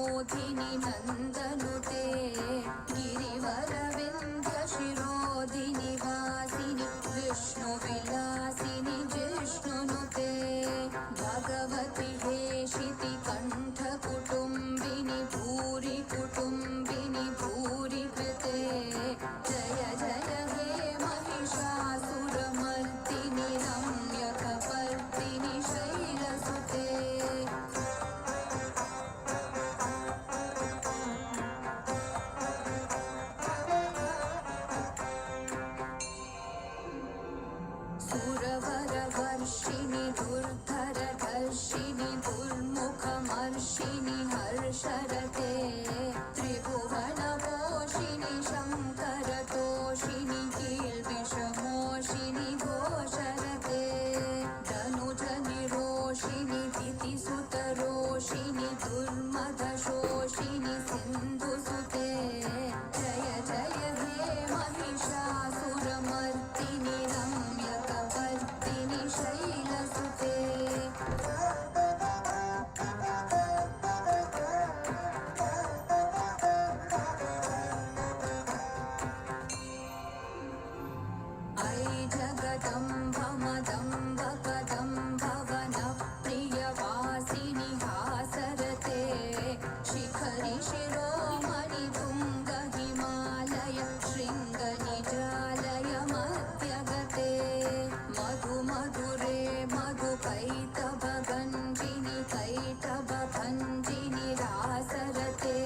विनोदिनि नन्दनुते गिरिवरविन्ध्यशिरोधिनि वासिनि विष्णुविलासिनि जिष्णुनुते भगवति हेशिति कण्ठकुटुम्बिनि भूरि कुटुम्बिनि भूरि कृते जय जय हे महिषासुरमर्दिनि रम्यकपर्दिनि शैलसुते सुरवरवर्षिणि दुर्धरधर्षिणि दुर्मुखमर्षिणि हर्षरते त्रिभुवनपोषिणि शङ्करतोषिणि कील्विषमोषिणि घोषरते धनुजनिरोषिणि दितिसुतरोषिणि दुर्मदशोषिणि सिन्धुसुते जय जय हे महिषासुरमर्दिनि रम्यकपर्दिनि शैलसुते ऐ जगदम्बमदम्बकदम्ब वनप्रियवासिनि हासरते शिखरि शिरोमणि तुङ्ग हिमालय शृङ्गनिजालय मध्यगते मधुमधुरे मधुकैटभगञ्जिनि कैटभभञ्जिनि रासरते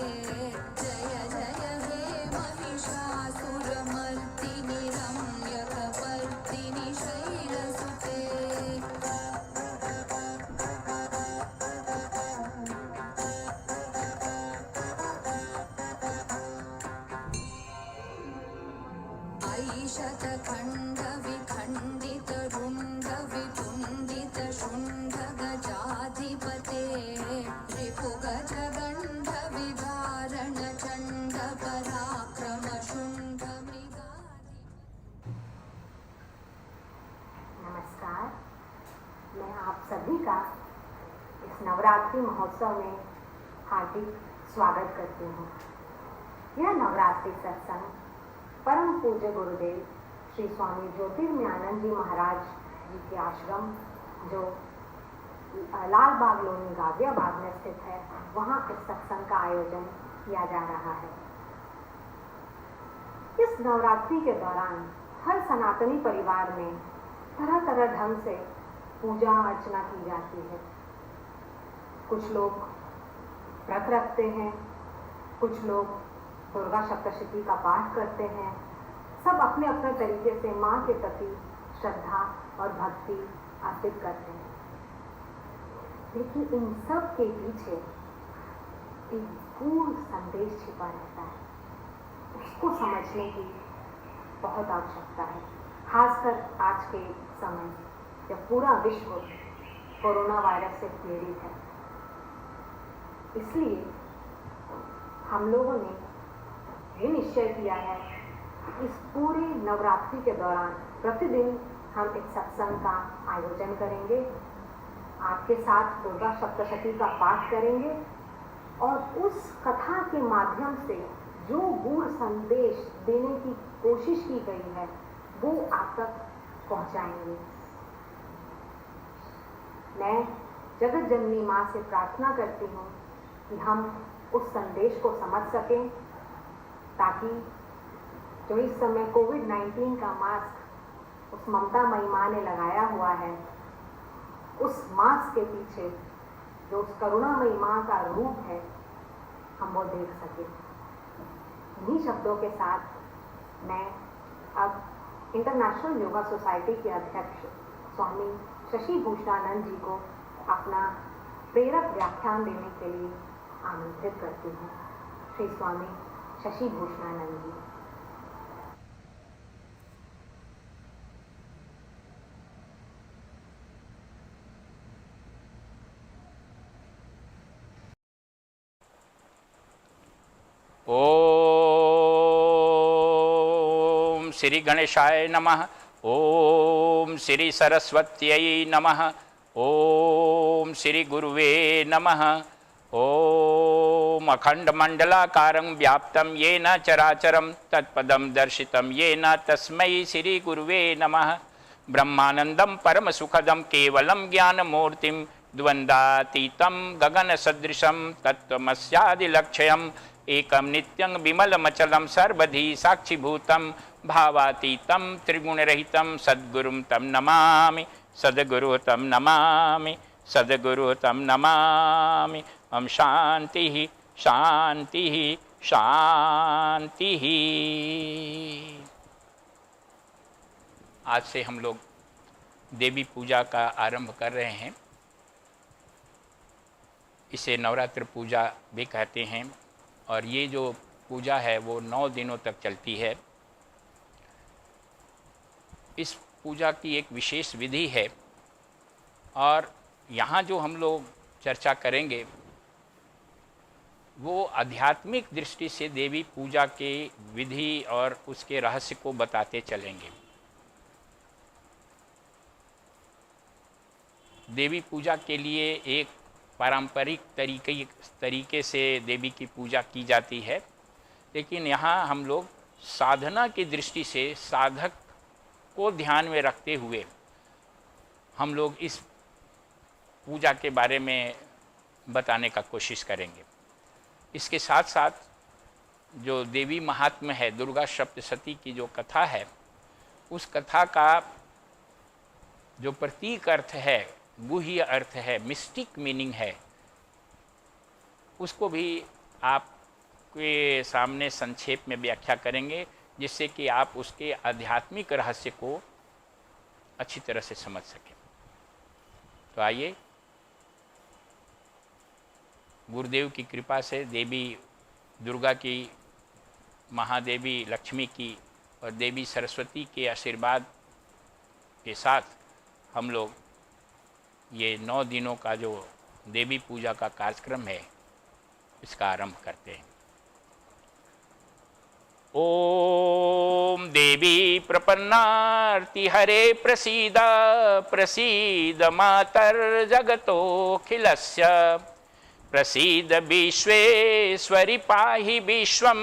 जय जय हे महिषासुरमर्दिनि रम्यकपर्दिनि शैलसुते ऐशतखण्डविखण्डितरुण्डवितुण्डितशुण्डगजाधिपते रिपुगजगण्डविदारणचण्डपराक्रमशुण्डमृगाधि। नमस्कार, मैं आप सभी का इस नवरात्रि महोत्सव में हार्दिक स्वागत करती हूँ। यह नवरात्रि सत्संग परम पूज्य गुरुदेव श्री स्वामी ज्योतिर्मयानंद जी महाराज जी के आश्रम जो लाल बाग लोनी गाजियाबाद में स्थित है, वहाँ इस सत्संग का आयोजन किया जा रहा है। इस नवरात्रि के दौरान हर सनातनी परिवार में तरह तरह ढंग से पूजा अर्चना की जाती है। कुछ लोग व्रत रखते हैं, कुछ लोग दुर्गा सप्तशती का पाठ करते हैं। सब अपने अपने तरीके से माँ के प्रति श्रद्धा और भक्ति अर्पित करते हैं। लेकिन इन सब के पीछे एक गूढ़ संदेश छिपा रहता है। उसको समझने की बहुत आवश्यकता है, खासकर आज के समय जब पूरा विश्व कोरोना वायरस से पीड़ित है। इसलिए हम लोगों ने ये निश्चय किया है कि इस पूरे नवरात्रि के दौरान प्रतिदिन हम एक सत्संग का आयोजन करेंगे, आपके साथ दुर्गा सप्तशती का पाठ करेंगे और उस कथा के माध्यम से जो गूढ़ संदेश देने की कोशिश की गई है वो आप तक पहुंचाएंगे। मैं जगत जननी माँ से प्रार्थना करती हूँ कि हम उस संदेश को समझ सकें, ताकि जो इस समय कोविड-19 का मास्क उस ममता मई माँ ने लगाया हुआ है, उस मास्क के पीछे जो उस करुणामयी माँ का रूप है, हम वो देख सकें। इन्हीं शब्दों के साथ मैं अब इंटरनेशनल योगा सोसाइटी के अध्यक्ष स्वामी शशि भूषणानंद जी को अपना प्रेरक व्याख्यान देने के लिए आमंत्रित करती हूँ। श्री स्वामी शशि भूषणानंद जी। ओम श्री गणेशाय नमः। ओम श्री सरस्वत्यै नमः। ओम श्री गुरुवे नमः। ओम ओम अखंडमंडलाकारं व्याप्तं येन चराचरं तत्पदं दर्शितं येन तस्मै श्री गुरुवे नमः। ब्रह्मानंदं परमसुखदं केवलं ज्ञानमूर्तिं द्वन्द्वातीतं गगनसदृशं तत्त्वमस्यादिलक्ष्यम् एकं नित्यं विमलमचलं सर्वधी साक्षिभूतं भावातीतं त्रिगुणरहितं सद्गुरुं तं नमामि, सद्गुरु तं नमामि, सद्गुरु तं नमामि। ओम शांति शांति शांति। आज से हम लोग देवी पूजा का आरंभ कर रहे हैं। इसे नवरात्र पूजा भी कहते हैं और ये जो पूजा है वो 9 दिनों तक चलती है। इस पूजा की एक विशेष विधि है और यहाँ जो हम लोग चर्चा करेंगे वो आध्यात्मिक दृष्टि से देवी पूजा के विधि और उसके रहस्य को बताते चलेंगे। देवी पूजा के लिए एक पारंपरिक तरीके से देवी की पूजा की जाती है, लेकिन यहाँ हम लोग साधना की दृष्टि से साधक को ध्यान में रखते हुए हम लोग इस पूजा के बारे में बताने का कोशिश करेंगे। इसके साथ साथ जो देवी महात्म्य है, दुर्गा सप्तशती की जो कथा है, उस कथा का जो प्रतीक अर्थ है, गुह्य अर्थ है, मिस्टिक मीनिंग है, उसको भी आपके सामने संक्षेप में व्याख्या करेंगे, जिससे कि आप उसके आध्यात्मिक रहस्य को अच्छी तरह से समझ सकें। तो आइए, गुरुदेव की कृपा से देवी दुर्गा की, महादेवी लक्ष्मी की और देवी सरस्वती के आशीर्वाद के साथ हम लोग ये 9 दिनों का जो देवी पूजा का कार्यक्रम है इसका आरंभ करते हैं। ओम देवी प्रपन्नार्ति हरे प्रसीद प्रसीद मातर जगतोऽखिलस्य प्रसीद विश्वेश्वरि पाहि विश्वं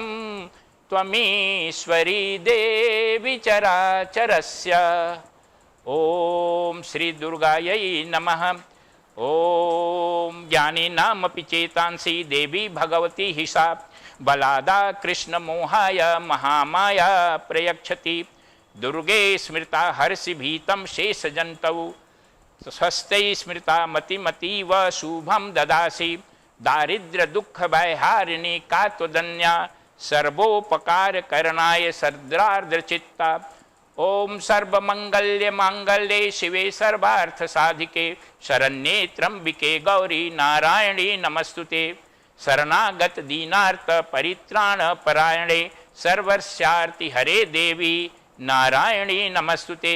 त्वमीश्वरी देवी चराचरस्य। ओम श्री दुर्गायै नमः। ओम ज्ञानिनामपि चेतांसि देवी भगवती हि सा बलादा कृष्ण मोहाय महामाया प्रयच्छति। दुर्गे स्मृता हर्षि भीतं शेषजन्तौ स्वस्ते स्मृता मतिमतीव शुभं ददासि। दारिद्र्य दुख भयहारिणी का त्वदन्या सर्वोपकार करणाय सद्रार्द्रचित्ता। ओम सर्वमंगल्य मांगल्ये शिवे सर्वार्थ साधिके शरण्ये त्र्यंबिके गौरी नारायणी नमस्तुते। शरणागत दीनार्थ परित्राण परायणे सर्वस्यार्ति हरे देवी नारायणी नमस्तुते।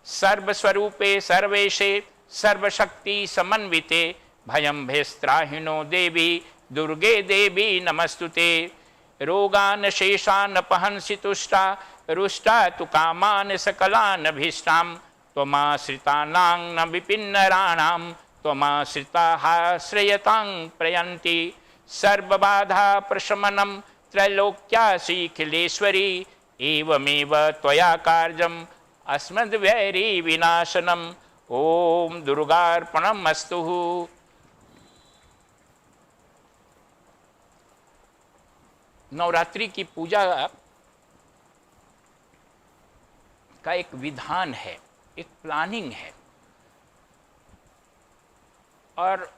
सर्वस्वरूपे सर्वेशे सर्वशक्ति समन्विते भयं भेस्त्राहिनो देवी दुर्गे देवी नमस्तुते। रोगान शेषान पहंसि तुष्टा रुष्टा तु कामान सकलान भीष्टां त्वमाश्रितानां न विपिन्नराणां त्वमाश्रिताः प्रयन्ति। सर्वबाधा प्रशमनं त्रैलोक्यासीखिलेश्वरी एवमेव त्वया कार्यम् अस्मद्वैरी विनाशनम्। ओम दुर्गार्पणमस्तु। नवरात्रि की पूजा का एक विधान है, एक प्लानिंग है और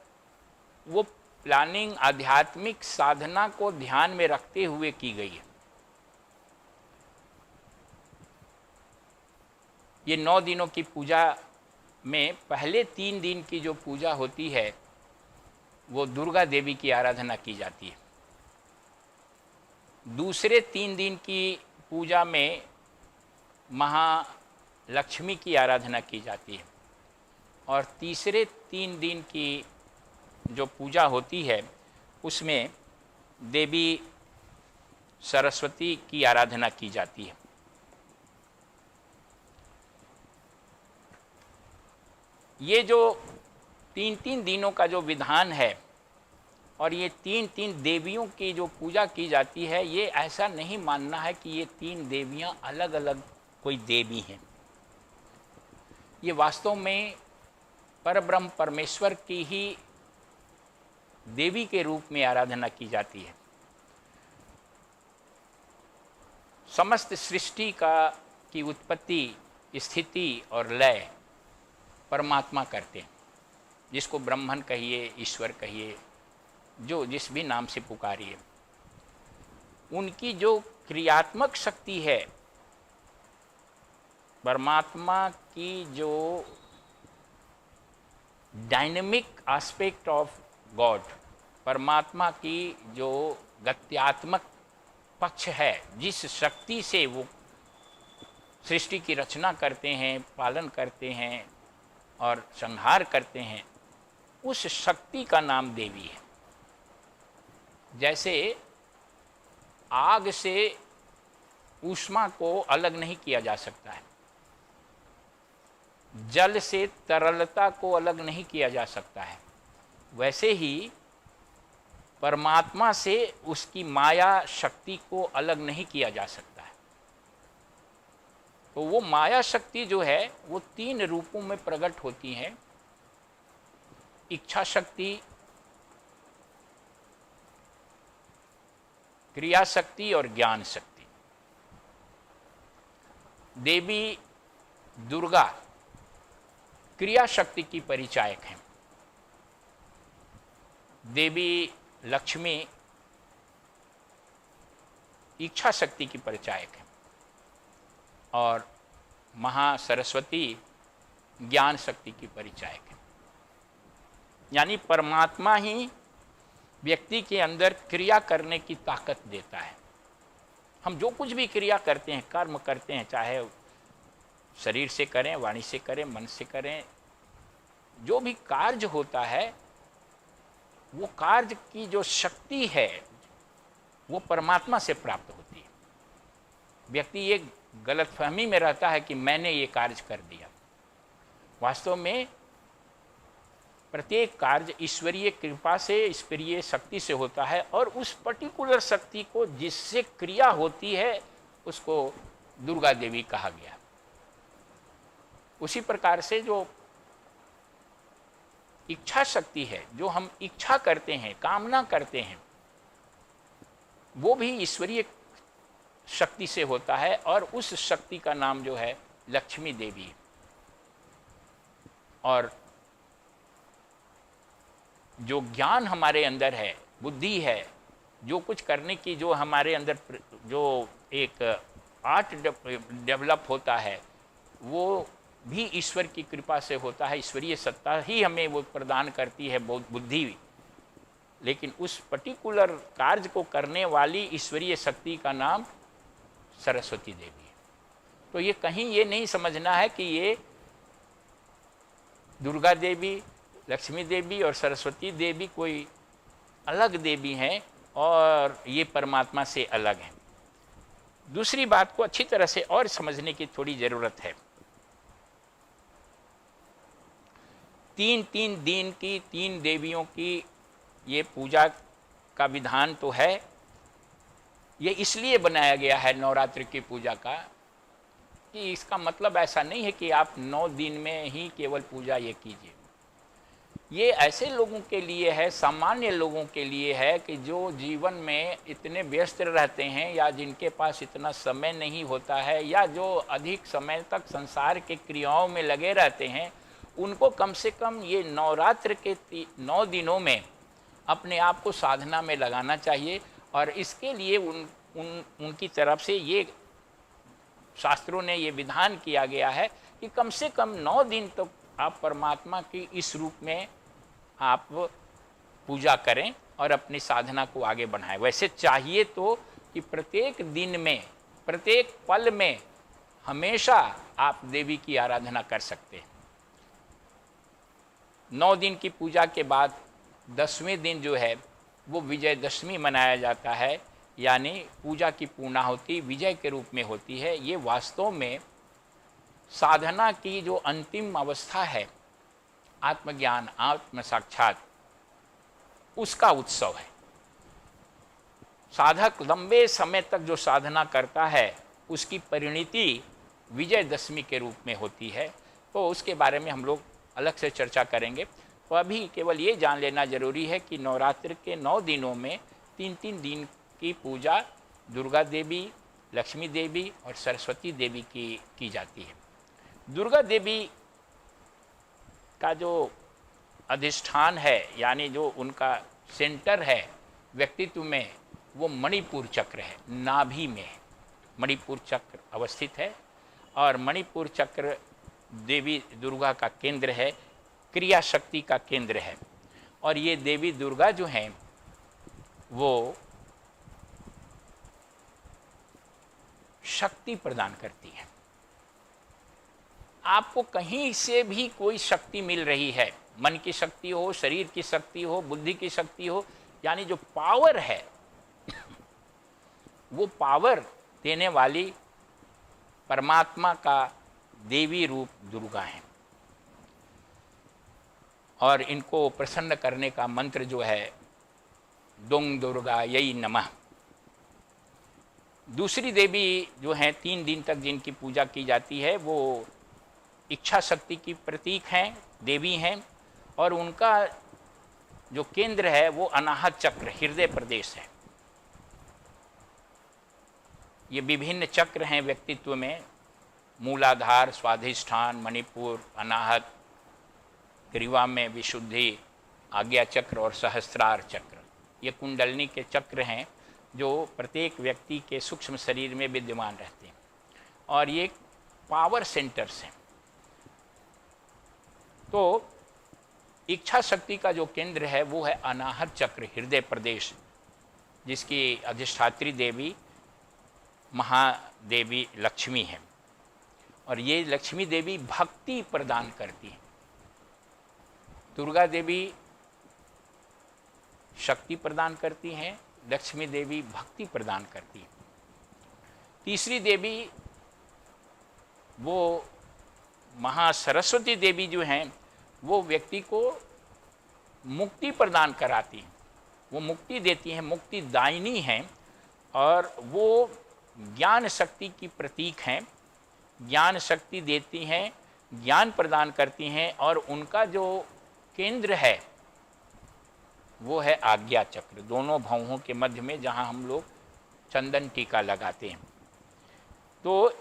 वो प्लानिंग आध्यात्मिक साधना को ध्यान में रखते हुए की गई है। ये 9 दिनों की पूजा में पहले 3 दिन की जो पूजा होती है वो दुर्गा देवी की आराधना की जाती है। दूसरे 3 दिन की पूजा में महालक्ष्मी की आराधना की जाती है और तीसरे 3 दिन की जो पूजा होती है उसमें देवी सरस्वती की आराधना की जाती है। ये जो 3 दिनों का जो विधान है और ये तीन तीन देवियों की जो पूजा की जाती है, ये ऐसा नहीं मानना है कि ये तीन देवियां अलग अलग कोई देवी हैं। ये वास्तव में परब्रह्म परमेश्वर की ही देवी के रूप में आराधना की जाती है। समस्त सृष्टि की उत्पत्ति, स्थिति और लय परमात्मा करते हैं, जिसको ब्रह्मन कहिए, ईश्वर कहिए, जो जिस भी नाम से पुकारिए। उनकी जो क्रियात्मक शक्ति है, परमात्मा की जो डायनेमिक एस्पेक्ट ऑफ गॉड, परमात्मा की जो गत्यात्मक पक्ष है, जिस शक्ति से वो सृष्टि की रचना करते हैं, पालन करते हैं और संहार करते हैं, उस शक्ति का नाम देवी है। जैसे आग से ऊष्मा को अलग नहीं किया जा सकता है, जल से तरलता को अलग नहीं किया जा सकता है, वैसे ही परमात्मा से उसकी माया शक्ति को अलग नहीं किया जा सकता है। तो वो माया शक्ति जो है वो तीन रूपों में प्रकट होती है: इच्छा शक्ति, क्रिया शक्ति और ज्ञान शक्ति। देवी दुर्गा क्रिया शक्ति की परिचायक हैं, देवी लक्ष्मी इच्छा शक्ति की परिचायक है और महासरस्वती ज्ञान शक्ति की परिचायक है। यानी परमात्मा ही व्यक्ति के अंदर क्रिया करने की ताकत देता है। हम जो कुछ भी क्रिया करते हैं, कर्म करते हैं, चाहे शरीर से करें, वाणी से करें, मन से करें, जो भी कार्य होता है, वो कार्य की जो शक्ति है वो परमात्मा से प्राप्त होती है। व्यक्ति ये गलतफहमी में रहता है कि मैंने ये कार्य कर दिया। वास्तव में प्रत्येक कार्य ईश्वरीय कृपा से, ईश्वरीय शक्ति से होता है और उस पर्टिकुलर शक्ति को जिससे क्रिया होती है उसको दुर्गा देवी कहा गया। उसी प्रकार से जो इच्छा शक्ति है, जो हम इच्छा करते हैं, कामना करते हैं, वो भी ईश्वरीय शक्ति से होता है और उस शक्ति का नाम जो है लक्ष्मी देवी। और जो ज्ञान हमारे अंदर है, बुद्धि है, जो कुछ करने की जो हमारे अंदर जो एक आर्ट डेवलप होता है, वो भी ईश्वर की कृपा से होता है। ईश्वरीय सत्ता ही हमें वो प्रदान करती है बुद्धि, लेकिन उस पर्टिकुलर कार्य को करने वाली ईश्वरीय शक्ति का नाम सरस्वती देवी है। तो ये कहीं ये नहीं समझना है कि ये दुर्गा देवी, लक्ष्मी देवी और सरस्वती देवी कोई अलग देवी हैं और ये परमात्मा से अलग हैं। दूसरी बात को अच्छी तरह से और समझने की थोड़ी ज़रूरत है। तीन तीन दिन की तीन देवियों की ये पूजा का विधान तो है, ये इसलिए बनाया गया है नवरात्र की पूजा का कि इसका मतलब ऐसा नहीं है कि आप 9 दिन में ही केवल पूजा ये कीजिए। ये ऐसे लोगों के लिए है, सामान्य लोगों के लिए है कि जो जीवन में इतने व्यस्त रहते हैं या जिनके पास इतना समय नहीं होता है या जो अधिक समय तक संसार के क्रियाओं में लगे रहते हैं, उनको कम से कम ये नवरात्र के 9 दिनों में अपने आप को साधना में लगाना चाहिए। और इसके लिए उनकी तरफ से ये शास्त्रों ने ये विधान किया गया है कि कम से कम 9 दिन तक आप परमात्मा की इस रूप में आप पूजा करें और अपनी साधना को आगे बढ़ाएं। वैसे चाहिए तो कि प्रत्येक दिन में, प्रत्येक पल में हमेशा आप देवी की आराधना कर सकते हैं। 9 दिन की पूजा के बाद 10वें दिन जो है वो विजयदशमी मनाया जाता है, यानी पूजा की पूर्णाहुति विजय के रूप में होती है। ये वास्तव में साधना की जो अंतिम अवस्था है, आत्मज्ञान, आत्म साक्षात, उसका उत्सव है। साधक लंबे समय तक जो साधना करता है उसकी परिणति विजयदशमी के रूप में होती है। तो उसके बारे में हम लोग अलग से चर्चा करेंगे। तो अभी केवल ये जान लेना जरूरी है कि नवरात्र के 9 दिनों में 3-3 दिन की पूजा दुर्गा देवी, लक्ष्मी देवी और सरस्वती देवी की जाती है। दुर्गा देवी का जो अधिष्ठान है, यानी जो उनका सेंटर है व्यक्तित्व में, वो मणिपुर चक्र है, नाभि में मणिपुर चक्र अवस्थित है। और मणिपुर चक्र देवी दुर्गा का केंद्र है, क्रिया शक्ति का केंद्र है। और ये देवी दुर्गा जो हैं वो शक्ति प्रदान करती है। आपको कहीं से भी कोई शक्ति मिल रही है, मन की शक्ति हो, शरीर की शक्ति हो, बुद्धि की शक्ति हो, यानी जो पावर है वो पावर देने वाली परमात्मा का देवी रूप दुर्गा है। और इनको प्रसन्न करने का मंत्र जो है दोंग दुर्गा यही नमः। दूसरी देवी जो हैं 3 दिन तक जिनकी पूजा की जाती है वो इच्छा शक्ति की प्रतीक हैं, देवी हैं। और उनका जो केंद्र है वो अनाहत चक्र हृदय प्रदेश है। ये विभिन्न चक्र हैं व्यक्तित्व में, मूलाधार, स्वाधिष्ठान, मणिपुर, अनाहत, ग्रीवा में विशुद्धि, आज्ञा चक्र और सहस्त्रार चक्र। ये कुंडलनी के चक्र हैं जो प्रत्येक व्यक्ति के सूक्ष्म शरीर में विद्यमान रहते हैं और ये पावर सेंटर्स हैं। तो इच्छा शक्ति का जो केंद्र है वो है अनाहत चक्र हृदय प्रदेश, जिसकी अधिष्ठात्री देवी महादेवी लक्ष्मी है। और ये लक्ष्मी देवी भक्ति प्रदान करती है। दुर्गा देवी शक्ति प्रदान करती हैं, लक्ष्मी देवी भक्ति प्रदान करती है। तीसरी देवी वो महासरस्वती देवी जो हैं वो व्यक्ति को मुक्ति प्रदान कराती हैं, वो मुक्ति देती हैं, मुक्ति दायिनी हैं। और वो ज्ञान शक्ति की प्रतीक हैं, ज्ञान शक्ति देती हैं, ज्ञान प्रदान करती हैं। और उनका जो केंद्र है वो है आज्ञा चक्र, दोनों भौहों के मध्य में, जहाँ हम लोग चंदन टीका लगाते हैं। तो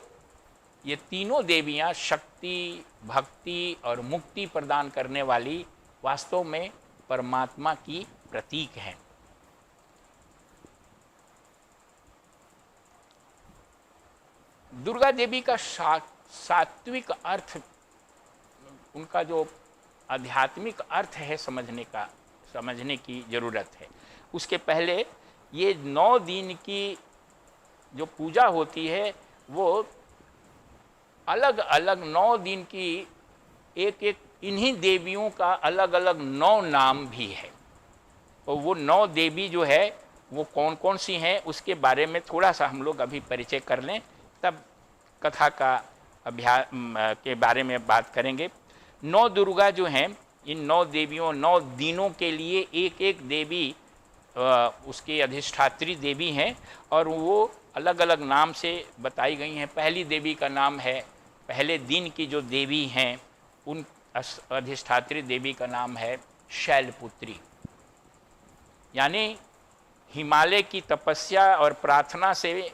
ये तीनों देवियाँ शक्ति, भक्ति और मुक्ति प्रदान करने वाली वास्तव में परमात्मा की प्रतीक हैं। दुर्गा देवी का सात्विक अर्थ, उनका जो आध्यात्मिक अर्थ है समझने की ज़रूरत है। उसके पहले ये 9 दिन की जो पूजा होती है वो अलग अलग 9 दिन की एक एक इन्हीं देवियों का अलग अलग 9 नाम भी है। तो वो 9 देवी जो है वो कौन कौन सी हैं उसके बारे में थोड़ा सा हम लोग अभी परिचय कर लें, तब कथा का अभ्यास के बारे में बात करेंगे। 9 दुर्गा जो हैं, इन 9 देवियों 9 दिनों के लिए एक एक देवी उसकी अधिष्ठात्री देवी हैं और वो अलग अलग नाम से बताई गई हैं। पहली देवी का नाम है, पहले दिन की जो देवी हैं उन अधिष्ठात्री देवी का नाम है शैलपुत्री, यानी हिमालय की तपस्या और प्रार्थना से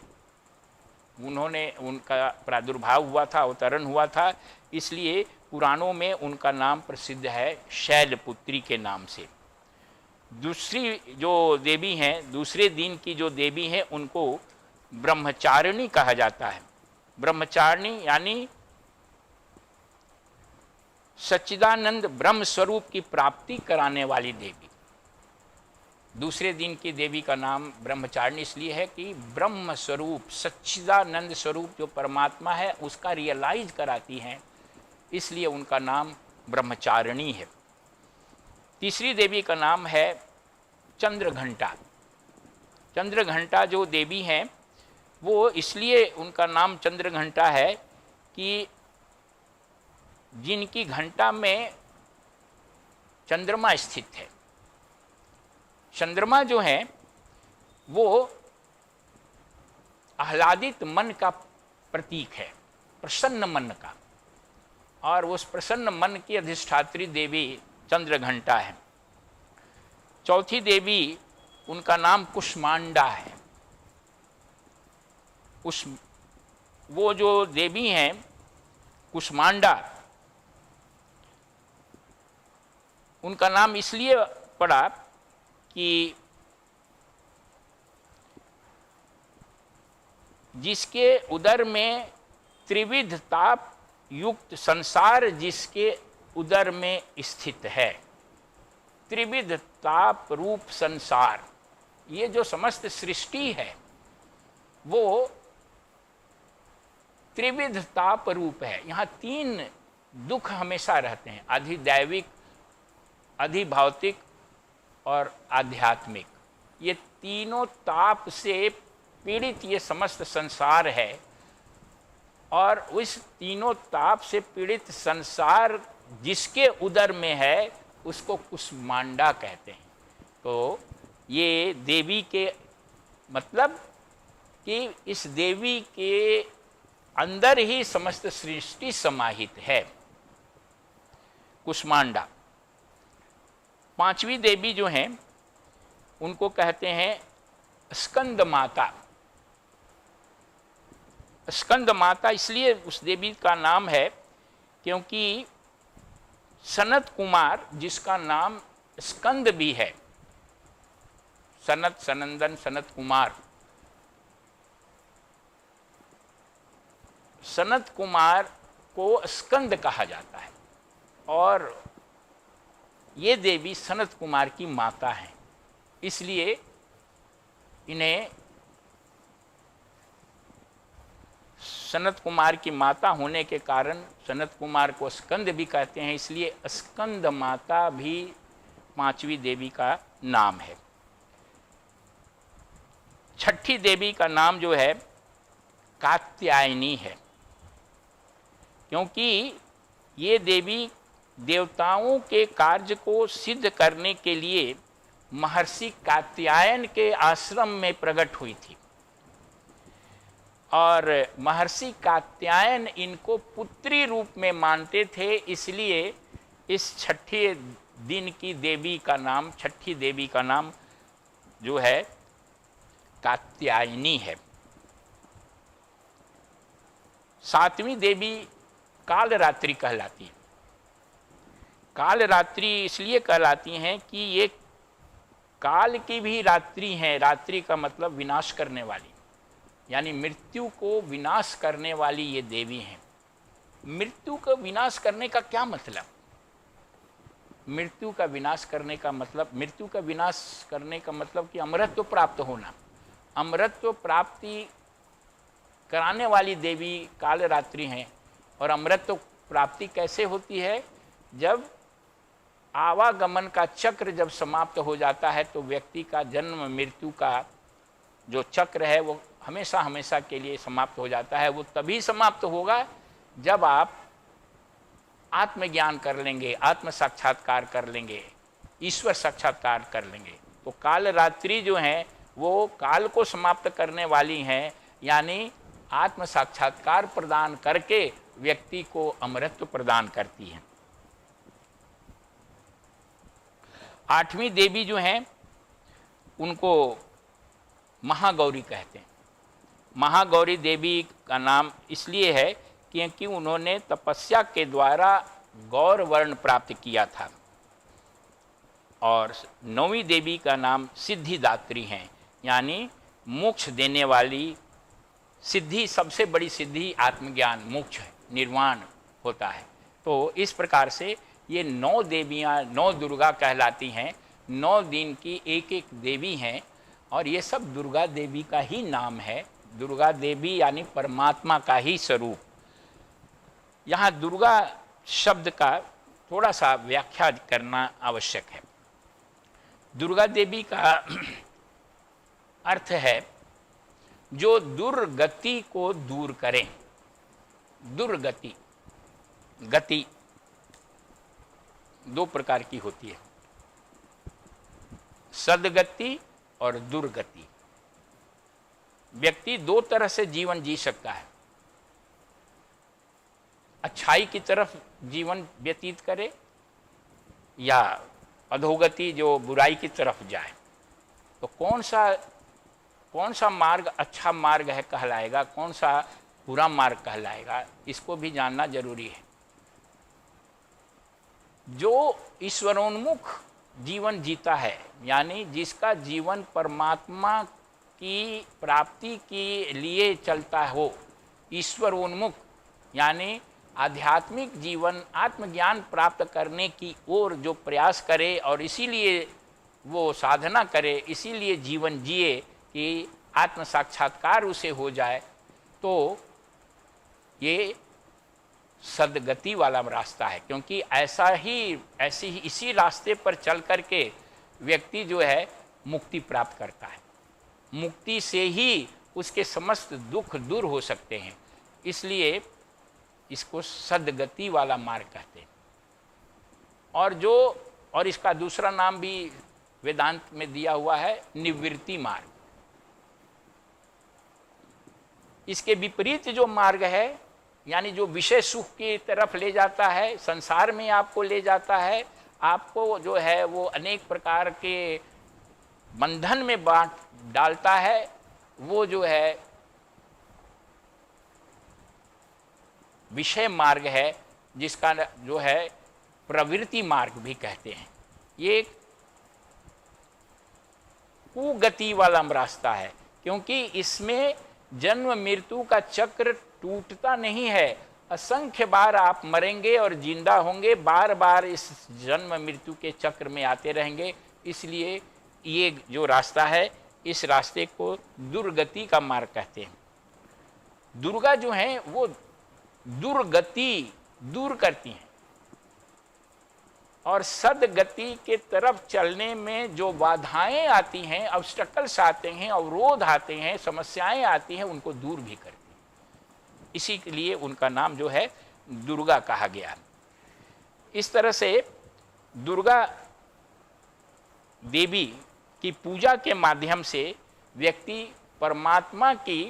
उनका प्रादुर्भाव हुआ था, अवतरण हुआ था, इसलिए पुराणों में उनका नाम प्रसिद्ध है शैलपुत्री के नाम से। दूसरी जो देवी हैं, दूसरे दिन की जो देवी हैं उनको ब्रह्मचारिणी कहा जाता है। ब्रह्मचारिणी यानी सच्चिदानंद ब्रह्म स्वरूप की प्राप्ति कराने वाली देवी। दूसरे दिन की देवी का नाम ब्रह्मचारिणी इसलिए है कि ब्रह्म स्वरूप, सच्चिदानंद स्वरूप जो परमात्मा है उसका रियलाइज कराती हैं, इसलिए उनका नाम ब्रह्मचारिणी है। तीसरी देवी का नाम है चंद्रघंटा। चंद्रघंटा जो देवी हैं वो इसलिए उनका नाम चंद्रघंटा है कि जिनकी घंटा में चंद्रमा स्थित है, चंद्रमा जो है वो आह्लादित मन का प्रतीक है, प्रसन्न मन का, और उस प्रसन्न मन की अधिष्ठात्री देवी चंद्रघंटा है। चौथी देवी, उनका नाम कुष्मांडा है। वो जो देवी हैं कुष्मांडा, उनका नाम इसलिए पड़ा कि जिसके उदर में त्रिविध ताप युक्त संसार जिसके उदर में स्थित है, त्रिविध ताप रूप संसार, ये जो समस्त सृष्टि है वो त्रिविध ताप रूप है। यहाँ तीन दुख हमेशा रहते हैं, अधिदैविक, अधिभौतिक और आध्यात्मिक। ये तीनों ताप से पीड़ित ये समस्त संसार है, और उस तीनों ताप से पीड़ित संसार जिसके उदर में है उसको कुष्मांडा कहते हैं। तो ये देवी के मतलब कि इस देवी के अंदर ही समस्त सृष्टि समाहित है, कुष्मांडा। पांचवी देवी जो हैं उनको कहते हैं स्कंद माता। स्कंद माता इसलिए उस देवी का नाम है क्योंकि सनत कुमार, जिसका नाम स्कंद भी है, सनत, सनंदन, सनत कुमार, सनत कुमार को स्कंद कहा जाता है, और ये देवी सनत कुमार की माता हैं। इसलिए इन्हें सनत कुमार की माता होने के कारण सनत कुमार को स्कंद भी कहते हैं, इसलिए स्कंद माता भी पांचवी देवी का नाम है। छठी देवी का नाम जो है कात्यायनी है, क्योंकि ये देवी देवताओं के कार्य को सिद्ध करने के लिए महर्षि कात्यायन के आश्रम में प्रकट हुई थी, और महर्षि कात्यायन इनको पुत्री रूप में मानते थे, इसलिए इस छठे दिन की देवी का नाम, छठी देवी का नाम जो है कात्यायनी है। सातवीं देवी कालरात्रि कहलाती है। कालरात्रि इसलिए कहलाती हैं कि ये काल की भी रात्रि हैं। रात्रि का मतलब विनाश करने वाली, यानी मृत्यु को विनाश करने वाली ये देवी हैं। मृत्यु का विनाश करने का क्या मतलब? मृत्यु का विनाश करने का मतलब, मृत्यु का विनाश करने का मतलब कि अमरत्व प्राप्त होना। अमरत्व प्राप्ति कराने वाली देवी कालरात्रि हैं। और अमरत्व प्राप्ति कैसे होती है? जब आवागमन का चक्र जब समाप्त हो जाता है तो व्यक्ति का जन्म मृत्यु का जो चक्र है वो हमेशा हमेशा के लिए समाप्त हो जाता है। वो तभी समाप्त होगा जब आप आत्मज्ञान कर लेंगे, आत्म साक्षात्कार कर लेंगे, ईश्वर साक्षात्कार कर लेंगे। तो कालरात्रि जो हैं वो काल को समाप्त करने वाली हैं, यानी आत्म साक्षात्कार प्रदान करके व्यक्ति को अमरत्व प्रदान करती हैं। आठवीं देवी जो हैं उनको महागौरी कहते हैं। महागौरी देवी का नाम इसलिए है क्योंकि उन्होंने तपस्या के द्वारा गौर वर्ण प्राप्त किया था। और नौवीं देवी का नाम सिद्धिदात्री हैं, यानी मोक्ष देने वाली। सिद्धि, सबसे बड़ी सिद्धि आत्मज्ञान, मोक्ष, निर्वाण होता है। तो इस प्रकार से ये 9 देवियाँ, 9 दुर्गा कहलाती हैं। 9 दिन की एक एक देवी हैं, और ये सब दुर्गा देवी का ही नाम है। दुर्गा देवी यानी परमात्मा का ही स्वरूप। यहाँ दुर्गा शब्द का थोड़ा सा व्याख्या करना आवश्यक है। दुर्गा देवी का अर्थ है जो दुर्गति को दूर करें। दुर्गति, गति 2 प्रकार की होती है। सद्गति और दुर्गति। व्यक्ति दो तरह से जीवन जी सकता है, अच्छाई की तरफ जीवन व्यतीत करे या अधोगति जो बुराई की तरफ जाए। तो कौन सा मार्ग अच्छा मार्ग है कहलाएगा, कौन सा बुरा मार्ग कहलाएगा, इसको भी जानना जरूरी है। जो ईश्वरोन्मुख जीवन जीता है, यानी जिसका जीवन परमात्मा की प्राप्ति के लिए चलता हो, ईश्वरोन्मुख यानी आध्यात्मिक जीवन, आत्मज्ञान प्राप्त करने की ओर जो प्रयास करे और इसीलिए वो साधना करे, इसीलिए जीवन जिए कि आत्म साक्षात्कार उसे हो जाए, तो ये सद्गति वाला रास्ता है। क्योंकि इसी रास्ते पर चल करके व्यक्ति जो है मुक्ति प्राप्त करता है। मुक्ति से ही उसके समस्त दुख दूर हो सकते हैं, इसलिए इसको सद्गति वाला मार्ग कहते हैं। और इसका दूसरा नाम भी वेदांत में दिया हुआ है, निवृत्ति मार्ग। इसके विपरीत जो मार्ग है, यानी जो विषय सुख की तरफ ले जाता है, संसार में आपको ले जाता है, आपको जो है वो अनेक प्रकार के बंधन में बांट डालता है, वो जो है विषय मार्ग है, जिसका जो है प्रवृत्ति मार्ग भी कहते हैं। ये कुगति वाला रास्ता है, क्योंकि इसमें जन्म मृत्यु का चक्र टूटता नहीं है। असंख्य बार आप मरेंगे और जिंदा होंगे, बार बार इस जन्म मृत्यु के चक्र में आते रहेंगे। इसलिए ये जो रास्ता है, इस रास्ते को दुर्गति का मार्ग कहते हैं। दुर्गा जो है वो दुर्गति दूर करती हैं, और सद्गति के तरफ चलने में जो बाधाएं आती हैं, ऑब्स्टेकल्स आते हैं, अवरोध आते हैं, समस्याएं आती हैं, उनको दूर भी करती हैं। इसी के लिए उनका नाम जो है दुर्गा कहा गया। इस तरह से दुर्गा देवी की पूजा के माध्यम से व्यक्ति परमात्मा की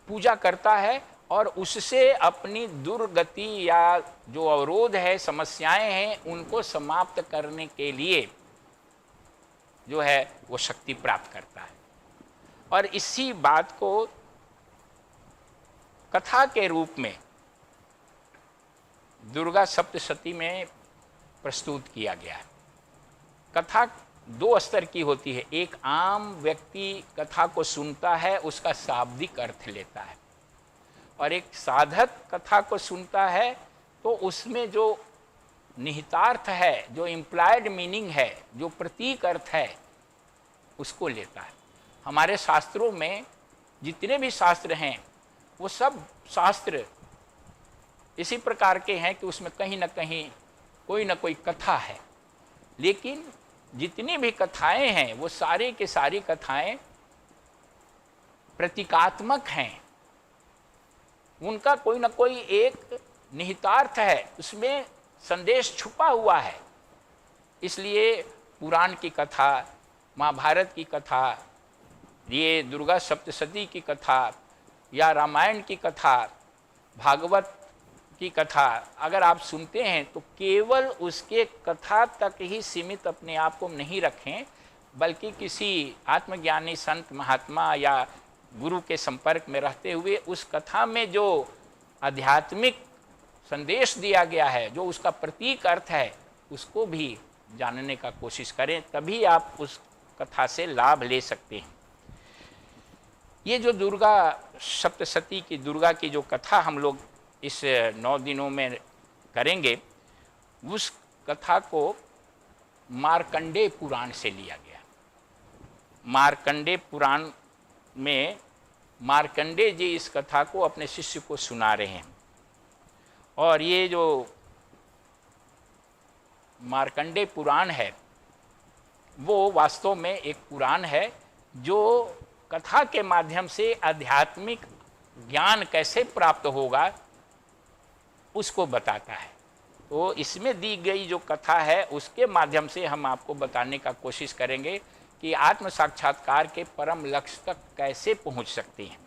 पूजा करता है और उससे अपनी दुर्गति या जो अवरोध है, समस्याएं हैं, उनको समाप्त करने के लिए जो है वो शक्ति प्राप्त करता है। और इसी बात को कथा के रूप में दुर्गा सप्तशती में प्रस्तुत किया गया है। कथा दो स्तर की होती है। एक आम व्यक्ति कथा को सुनता है, उसका शाब्दिक अर्थ लेता है, और एक साधक कथा को सुनता है तो उसमें जो निहितार्थ है, जो इम्प्लाइड मीनिंग है, जो प्रतीक अर्थ है, उसको लेता है। हमारे शास्त्रों में जितने भी शास्त्र हैं, वो सब शास्त्र इसी प्रकार के हैं कि उसमें कहीं ना कहीं कोई ना कोई कथा है। लेकिन जितनी भी कथाएं हैं, वो सारी की सारी कथाएं प्रतीकात्मक हैं। उनका कोई ना कोई एक निहितार्थ है, उसमें संदेश छुपा हुआ है। इसलिए पुराण की कथा, महाभारत की कथा, ये दुर्गा सप्तशती की कथा या रामायण की कथा, भागवत की कथा अगर आप सुनते हैं तो केवल उसके कथा तक ही सीमित अपने आप को नहीं रखें, बल्कि किसी आत्मज्ञानी संत महात्मा या गुरु के संपर्क में रहते हुए उस कथा में जो आध्यात्मिक संदेश दिया गया है, जो उसका प्रतीक अर्थ है, उसको भी जानने का कोशिश करें, तभी आप उस कथा से लाभ ले सकते हैं। ये जो दुर्गा सप्तशती की दुर्गा की जो कथा हम लोग इस 9 दिनों में करेंगे, उस कथा को मार्कंडेय पुराण से लिया गया। मार्कंडेय पुराण में मार्कंडेय जी इस कथा को अपने शिष्य को सुना रहे हैं। और ये जो मार्कंडेय पुराण है, वो वास्तव में एक पुराण है जो कथा के माध्यम से आध्यात्मिक ज्ञान कैसे प्राप्त होगा उसको बताता है। तो इसमें दी गई जो कथा है उसके माध्यम से हम आपको बताने का कोशिश करेंगे कि आत्म साक्षात्कार के परम लक्ष्य तक कैसे पहुंच सकते हैं।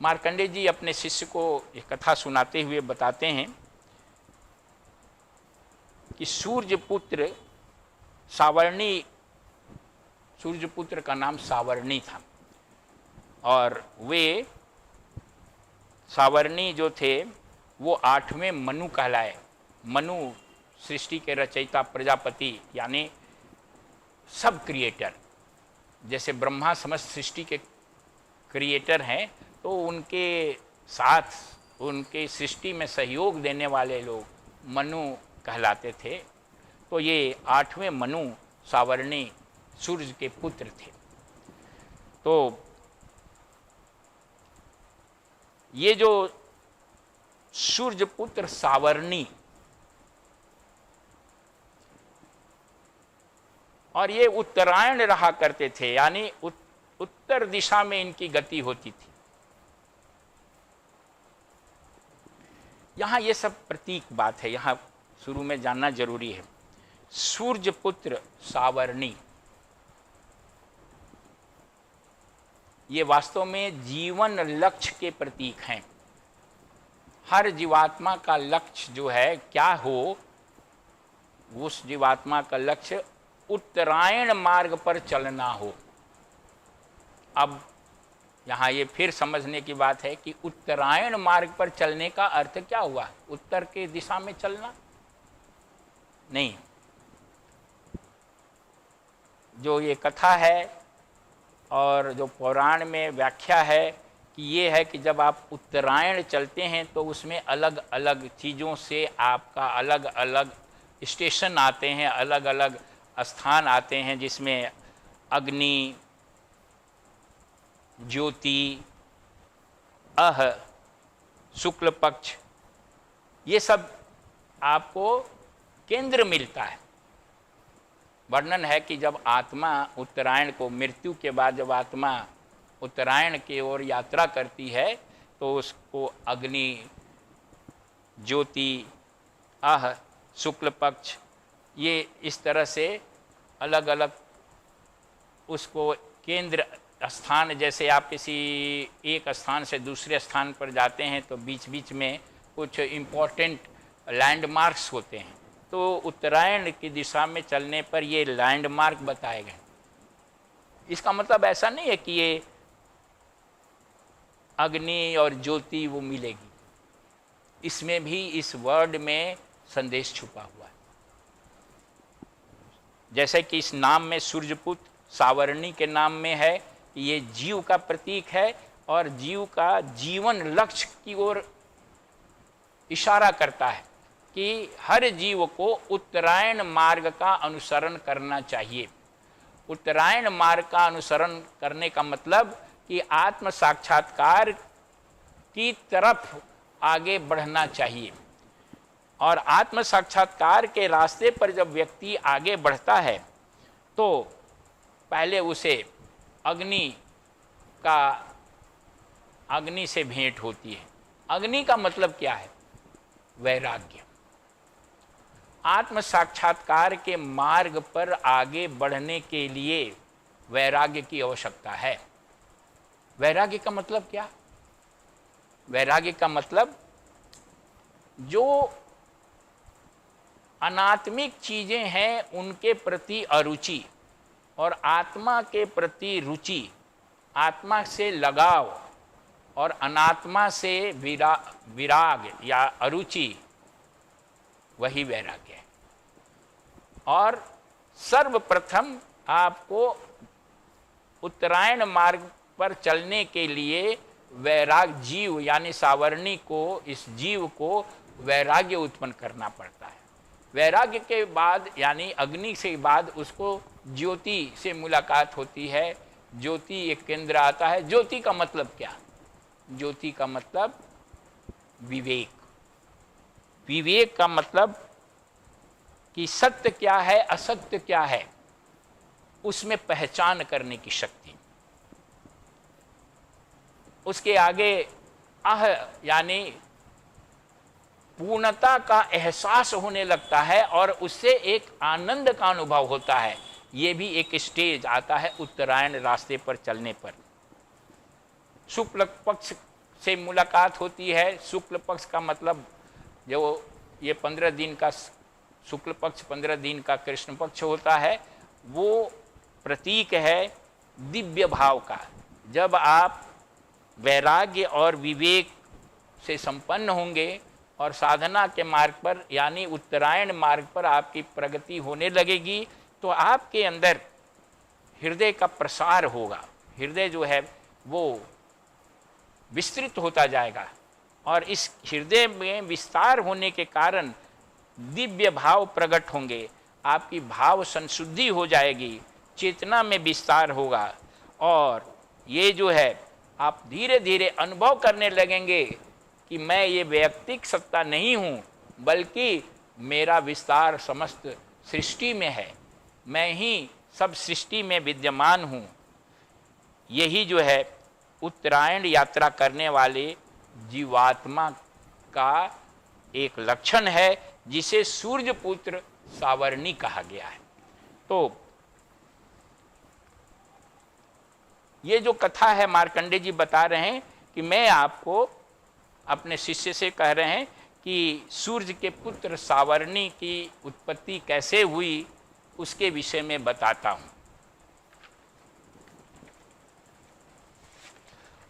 मार्कंडेय जी अपने शिष्य को ये कथा सुनाते हुए बताते हैं कि सूर्यपुत्र का नाम सावर्णी था, और वे सावर्णी जो थे वो 8वें मनु कहलाए। मनु सृष्टि के रचयिता, प्रजापति यानी सब क्रिएटर। जैसे ब्रह्मा समस्त सृष्टि के क्रिएटर हैं, तो उनके साथ उनके सृष्टि में सहयोग देने वाले लोग मनु कहलाते थे। तो ये 8वें मनु सावर्णी सूर्य के पुत्र थे। तो ये जो सूर्यपुत्र सावर्णी, और ये उत्तरायण रहा करते थे, यानी उत्तर दिशा में इनकी गति होती थी। यहां ये सब प्रतीक बात है, यहां शुरू में जानना जरूरी है। सूर्यपुत्र सावर्णी, ये वास्तव में जीवन लक्ष्य के प्रतीक हैं। हर जीवात्मा का लक्ष्य जो है क्या हो, उस जीवात्मा का लक्ष्य उत्तरायण मार्ग पर चलना हो। अब यहाँ ये फिर समझने की बात है कि उत्तरायण मार्ग पर चलने का अर्थ क्या हुआ? उत्तर के दिशा में चलना नहीं। जो ये कथा है और जो पुराण में व्याख्या है कि ये है कि जब आप उत्तरायण चलते हैं तो उसमें अलग अलग चीज़ों से आपका अलग अलग स्टेशन आते हैं, अलग अलग स्थान आते हैं, जिसमें अग्नि, ज्योति, अह, शुक्ल पक्ष, ये सब आपको केंद्र मिलता है। वर्णन है कि जब आत्मा उत्तरायण को, मृत्यु के बाद जब आत्मा उत्तरायण की ओर यात्रा करती है तो उसको अग्नि, ज्योति, अह, शुक्ल पक्ष, ये इस तरह से अलग अलग उसको केंद्र स्थान, जैसे आप किसी एक स्थान से दूसरे स्थान पर जाते हैं तो बीच बीच में कुछ इम्पोर्टेंट लैंडमार्क्स होते हैं, तो उत्तरायण की दिशा में चलने पर ये लैंडमार्क बताए गए। इसका मतलब ऐसा नहीं है कि ये अग्नि और ज्योति वो मिलेगी, इसमें भी इस वर्ड में संदेश छुपा हुआ है। जैसे कि इस नाम में सूर्यपुत्र सावर्णी के नाम में है कि ये जीव का प्रतीक है और जीव का जीवन लक्ष्य की ओर इशारा करता है कि हर जीव को उत्तरायण मार्ग का अनुसरण करना चाहिए। उत्तरायण मार्ग का अनुसरण करने का मतलब कि आत्म साक्षात्कार की तरफ आगे बढ़ना चाहिए। और आत्म साक्षात्कार के रास्ते पर जब व्यक्ति आगे बढ़ता है तो पहले उसे अग्नि से भेंट होती है। अग्नि का मतलब क्या है? वैराग्य। आत्म साक्षात्कार के मार्ग पर आगे बढ़ने के लिए वैराग्य की आवश्यकता है। वैराग्य का मतलब क्या? वैराग्य का मतलब जो अनात्मिक चीजें हैं उनके प्रति अरुचि और आत्मा के प्रति रुचि, आत्मा से लगाव और अनात्मा से विराग या अरुचि, वही वैराग्य है। और सर्वप्रथम आपको उत्तरायण मार्ग पर चलने के लिए वैराग जीव यानी सावर्णी को, इस जीव को वैराग्य उत्पन्न करना पड़ता है। वैराग्य के बाद यानी अग्नि से बाद उसको ज्योति से मुलाकात होती है। ज्योति एक केंद्र आता है। ज्योति का मतलब क्या? ज्योति का मतलब विवेक। विवेक का मतलब कि सत्य क्या है, असत्य क्या है, उसमें पहचान करने की शक्ति। उसके आगे यानी पूर्णता का एहसास होने लगता है और उससे एक आनंद का अनुभव होता है। ये भी एक स्टेज आता है उत्तरायण रास्ते पर चलने पर। शुक्ल पक्ष से मुलाकात होती है। शुक्ल पक्ष का मतलब जो ये 15 दिन का शुक्ल पक्ष, 15 दिन का कृष्ण पक्ष होता है, वो प्रतीक है दिव्य भाव का। जब आप वैराग्य और विवेक से संपन्न होंगे और साधना के मार्ग पर यानी उत्तरायण मार्ग पर आपकी प्रगति होने लगेगी, तो आपके अंदर हृदय का प्रसार होगा। हृदय जो है वो विस्तृत होता जाएगा और इस हृदय में विस्तार होने के कारण दिव्य भाव प्रकट होंगे। आपकी भाव संशुद्धि हो जाएगी, चेतना में विस्तार होगा और ये जो है आप धीरे धीरे अनुभव करने लगेंगे कि मैं ये वैयक्तिक सत्ता नहीं हूँ, बल्कि मेरा विस्तार समस्त सृष्टि में है। मैं ही सब सृष्टि में विद्यमान हूँ। यही जो है उत्तरायण यात्रा करने वाले जीवात्मा का एक लक्षण है, जिसे सूर्य पुत्र सावर्णी कहा गया है। तो ये जो कथा है मार्कंडे जी बता रहे हैं कि मैं आपको अपने शिष्य से कह रहे हैं कि सूर्य के पुत्र सावर्णी की उत्पत्ति कैसे हुई उसके विषय में बताता हूं।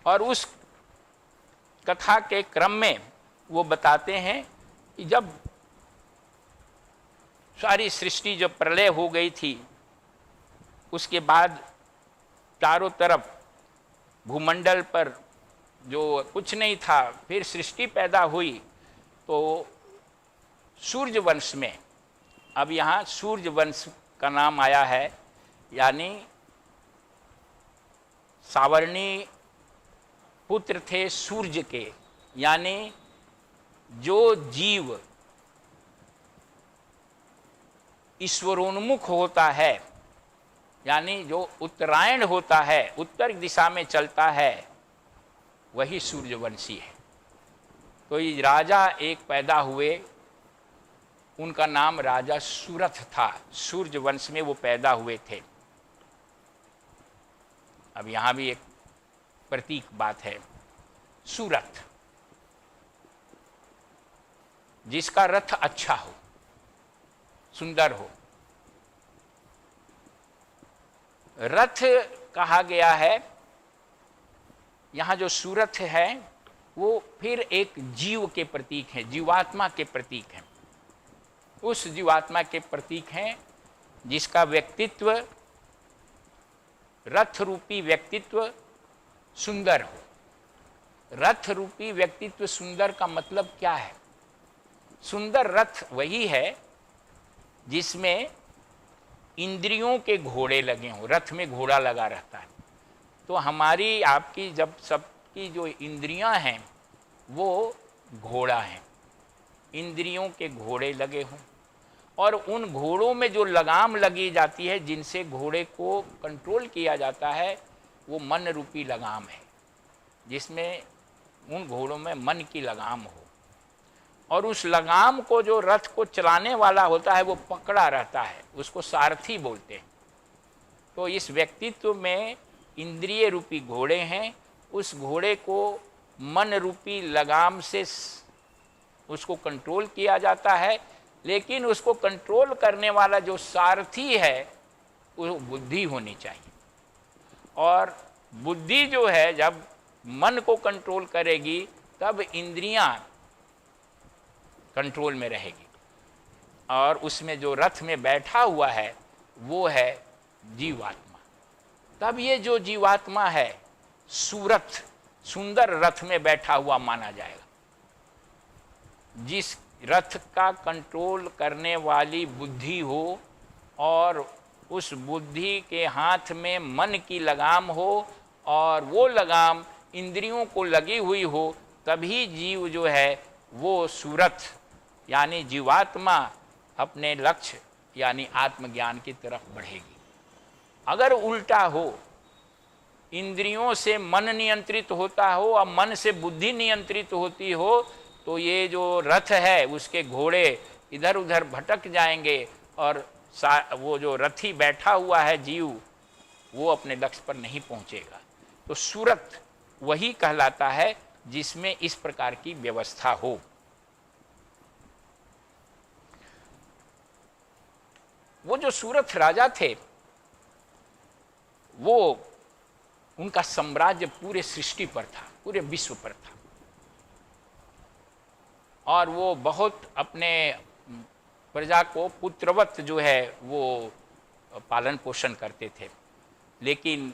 और उस कथा के क्रम में वो बताते हैं कि जब सारी सृष्टि जब प्रलय हो गई थी, उसके बाद चारों तरफ भूमंडल पर जो कुछ नहीं था, फिर सृष्टि पैदा हुई। तो सूर्य वंश में, अब यहाँ सूर्य वंश का नाम आया है, यानी सावर्णी पुत्र थे सूर्य के, यानी जो जीव ईश्वरोन्मुख होता है, यानी जो उत्तरायण होता है, उत्तर दिशा में चलता है, वही सूर्यवंशी है। तो ये राजा एक पैदा हुए, उनका नाम राजा सुरथ था। सूर्य वंश में वो पैदा हुए थे। अब यहाँ भी एक प्रतीक बात है, सुरथ, जिसका रथ अच्छा हो, सुंदर हो। रथ कहा गया है, यहाँ जो सूरथ है वो फिर एक जीव के प्रतीक है, जीवात्मा के प्रतीक हैं। उस जीवात्मा के प्रतीक हैं जिसका व्यक्तित्व, रथ रूपी व्यक्तित्व सुंदर हो। रथ रूपी व्यक्तित्व सुंदर का मतलब क्या है? सुंदर रथ वही है जिसमें इंद्रियों के घोड़े लगे हों। रथ में घोड़ा लगा रहता है। तो हमारी आपकी जब सबकी जो इंद्रियां हैं वो घोड़ा हैं, इंद्रियों के घोड़े लगे हों, और उन घोड़ों में जो लगाम लगी जाती है, जिनसे घोड़े को कंट्रोल किया जाता है, वो मन रूपी लगाम है, जिसमें उन घोड़ों में मन की लगाम हो। और उस लगाम को जो रथ को चलाने वाला होता है वो पकड़ा रहता है, उसको सारथी बोलते हैं। तो इस व्यक्तित्व में इंद्रिय रूपी घोड़े हैं। उस घोड़े को मन रूपी लगाम से उसको कंट्रोल किया जाता है, लेकिन उसको कंट्रोल करने वाला जो सारथी है वो बुद्धि होनी चाहिए। और बुद्धि जो है जब मन को कंट्रोल करेगी तब इंद्रियां कंट्रोल में रहेगी। और उसमें जो रथ में बैठा हुआ है वो है जीवात्मा। तब ये जो जीवात्मा है सूरथ, सुंदर रथ में बैठा हुआ माना जाएगा। जिस रथ का कंट्रोल करने वाली बुद्धि हो और उस बुद्धि के हाथ में मन की लगाम हो और वो लगाम इंद्रियों को लगी हुई हो, तभी जीव जो है वो सूरथ यानी जीवात्मा अपने लक्ष्य यानी आत्मज्ञान की तरफ बढ़ेगी। अगर उल्टा हो इंद्रियों से मन नियंत्रित होता हो और मन से बुद्धि नियंत्रित होती हो, तो ये जो रथ है उसके घोड़े इधर उधर भटक जाएंगे और वो जो रथी बैठा हुआ है जीव, वो अपने लक्ष्य पर नहीं पहुंचेगा। तो सूरत वही कहलाता है जिसमें इस प्रकार की व्यवस्था हो। वो जो सूरत राजा थे, वो उनका साम्राज्य पूरे सृष्टि पर था, पूरे विश्व पर था, और वो बहुत अपने प्रजा को पुत्रवत जो है वो पालन पोषण करते थे। लेकिन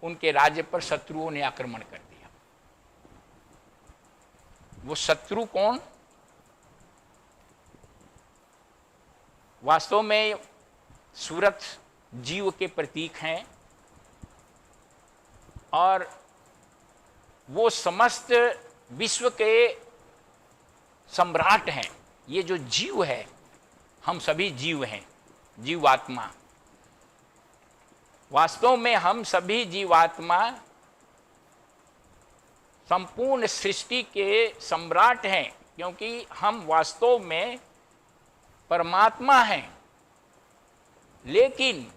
उनके राज्य पर शत्रुओं ने आक्रमण कर दिया। वो शत्रु कौन? वास्तव में सूरत जीव के प्रतीक हैं और वो समस्त विश्व के सम्राट हैं। ये जो जीव है, हम सभी जीव हैं, जीवात्मा। वास्तव में हम सभी जीवात्मा संपूर्ण सृष्टि के सम्राट हैं, क्योंकि हम वास्तव में परमात्मा हैं। लेकिन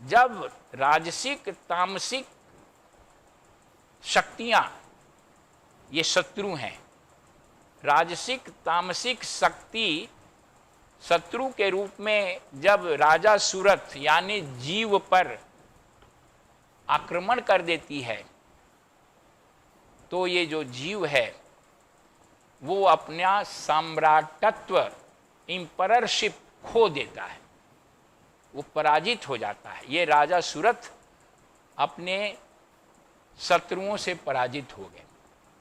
जब राजसिक तामसिक शक्तियां, ये शत्रु हैं, राजसिक तामसिक शक्ति शत्रु के रूप में जब राजा सूरत यानी जीव पर आक्रमण कर देती है, तो ये जो जीव है वो अपना सम्राटत्व, इंपररशिप खो देता है, वो पराजित हो जाता है। ये राजा सूरत अपने शत्रुओं से पराजित हो गए।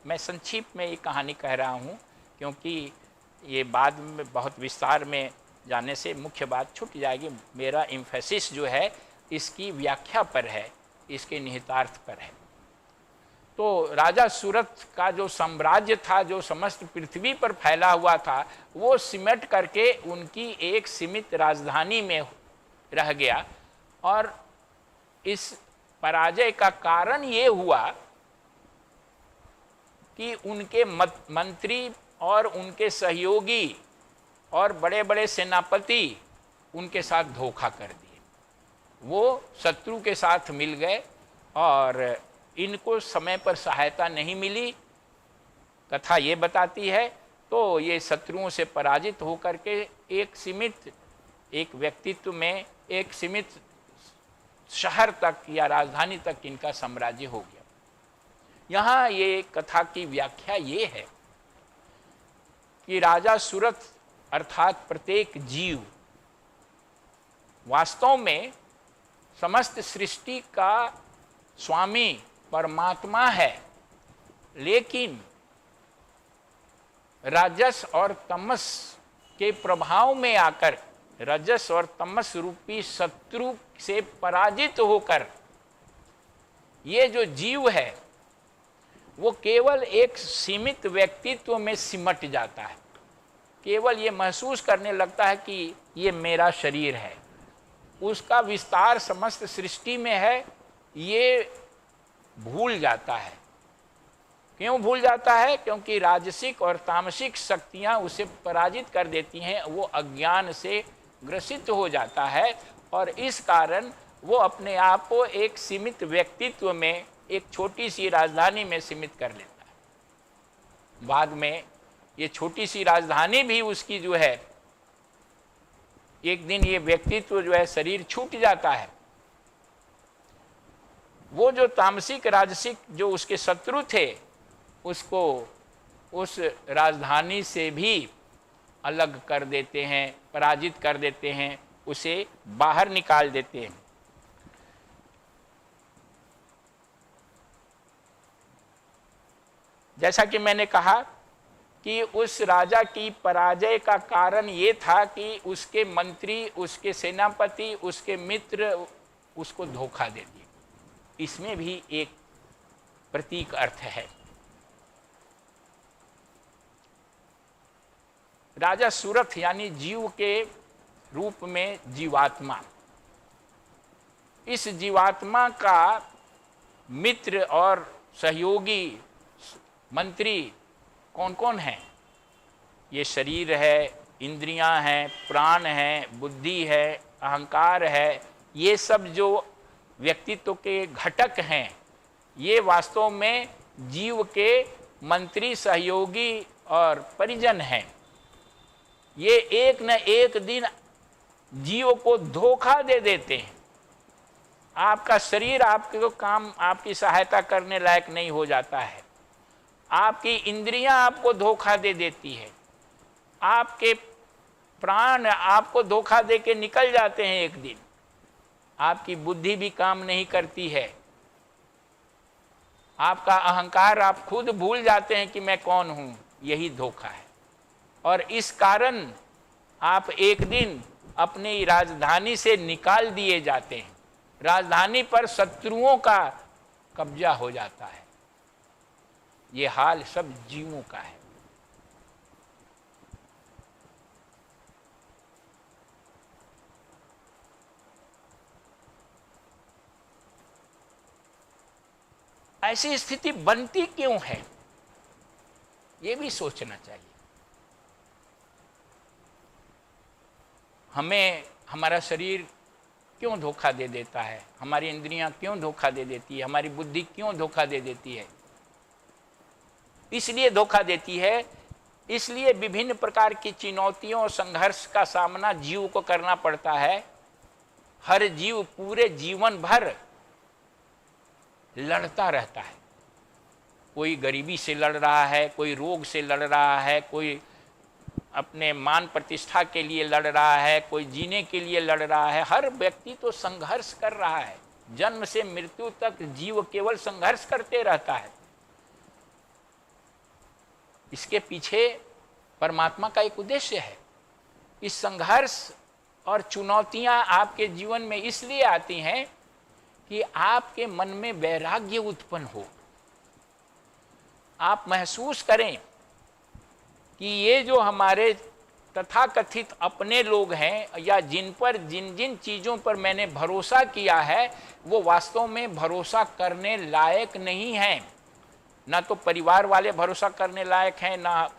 मैं संक्षिप्त में ये कहानी कह रहा हूँ, क्योंकि ये बाद में बहुत विस्तार में जाने से मुख्य बात छूट जाएगी। मेरा एम्फेसिस जो है इसकी व्याख्या पर है, इसके निहितार्थ पर है। तो राजा सूरत का जो साम्राज्य था, जो समस्त पृथ्वी पर फैला हुआ था, वो सिमट करके उनकी एक सीमित राजधानी में रह गया। और इस पराजय का कारण ये हुआ कि उनके मंत्री और उनके सहयोगी और बड़े बड़े सेनापति उनके साथ धोखा कर दिए। वो शत्रु के साथ मिल गए और इनको समय पर सहायता नहीं मिली, कथा ये बताती है। तो ये शत्रुओं से पराजित होकर के एक सीमित, एक व्यक्तित्व में, एक सीमित शहर तक या राजधानी तक इनका साम्राज्य हो गया। यहाँ ये कथा की व्याख्या ये है कि राजा सूरत अर्थात प्रत्येक जीव वास्तव में समस्त सृष्टि का स्वामी परमात्मा है, लेकिन रजस और तमस के प्रभाव में आकर, रजस और तमस रूपी शत्रु से पराजित होकर ये जो जीव है वो केवल एक सीमित व्यक्तित्व में सिमट जाता है। केवल ये महसूस करने लगता है कि ये मेरा शरीर है। उसका विस्तार समस्त सृष्टि में है, ये भूल जाता है। क्यों भूल जाता है? क्योंकि राजसिक और तामसिक शक्तियां उसे पराजित कर देती हैं। वो अज्ञान से ग्रसित हो जाता है और इस कारण वो अपने आप को एक सीमित व्यक्तित्व में, एक छोटी सी राजधानी में सीमित कर लेता है। बाद में ये छोटी सी राजधानी भी उसकी जो है, एक दिन ये व्यक्तित्व जो है शरीर छूट जाता है। वो जो तामसिक राजसिक जो उसके शत्रु थे, उसको उस राजधानी से भी अलग कर देते हैं, पराजित कर देते हैं, उसे बाहर निकाल देते हैं। जैसा कि मैंने कहा कि उस राजा की पराजय का कारण ये था कि उसके मंत्री, उसके सेनापति, उसके मित्र उसको धोखा दे दिए। इसमें भी एक प्रतीक अर्थ है। राजा सूरत यानी जीव के रूप में जीवात्मा। इस जीवात्मा का मित्र और सहयोगी मंत्री कौन कौन है? ये शरीर है, इंद्रियां हैं, प्राण है, बुद्धि है, अहंकार है। ये सब जो व्यक्तित्व के घटक हैं, ये वास्तव में जीव के मंत्री, सहयोगी और परिजन हैं। ये एक न एक दिन जीव को धोखा दे देते हैं। आपका शरीर आपके काम, आपकी सहायता करने लायक नहीं हो जाता है। आपकी इंद्रियां आपको धोखा दे देती है। आपके प्राण आपको धोखा दे के निकल जाते हैं एक दिन। आपकी बुद्धि भी काम नहीं करती है। आपका अहंकार, आप खुद भूल जाते हैं कि मैं कौन हूं। यही धोखा है। और इस कारण आप एक दिन अपनी राजधानी से निकाल दिए जाते हैं। राजधानी पर शत्रुओं का कब्जा हो जाता है। ये हाल सब जीवों का है। ऐसी स्थिति बनती क्यों है, ये भी सोचना चाहिए। हमें हमारा शरीर क्यों धोखा दे देता है? हमारी इंद्रियां क्यों धोखा दे देती है? हमारी बुद्धि क्यों धोखा दे देती है? इसलिए धोखा देती है, इसलिए विभिन्न प्रकार की चुनौतियों और संघर्ष का सामना जीव को करना पड़ता है। हर जीव पूरे जीवन भर लड़ता रहता है। कोई गरीबी से लड़ रहा है, कोई रोग से लड़ रहा है, कोई अपने मान प्रतिष्ठा के लिए लड़ रहा है, कोई जीने के लिए लड़ रहा है। हर व्यक्ति तो संघर्ष कर रहा है। जन्म से मृत्यु तक जीव केवल संघर्ष करते रहता है। इसके पीछे परमात्मा का एक उद्देश्य है। इस संघर्ष और चुनौतियां आपके जीवन में इसलिए आती हैं कि आपके मन में वैराग्य उत्पन्न हो। आप महसूस करें कि ये जो हमारे तथाकथित अपने लोग हैं, या जिन पर जिन जिन चीज़ों पर मैंने भरोसा किया है, वो वास्तव में भरोसा करने लायक नहीं हैं। ना तो परिवार वाले भरोसा करने लायक हैं, ना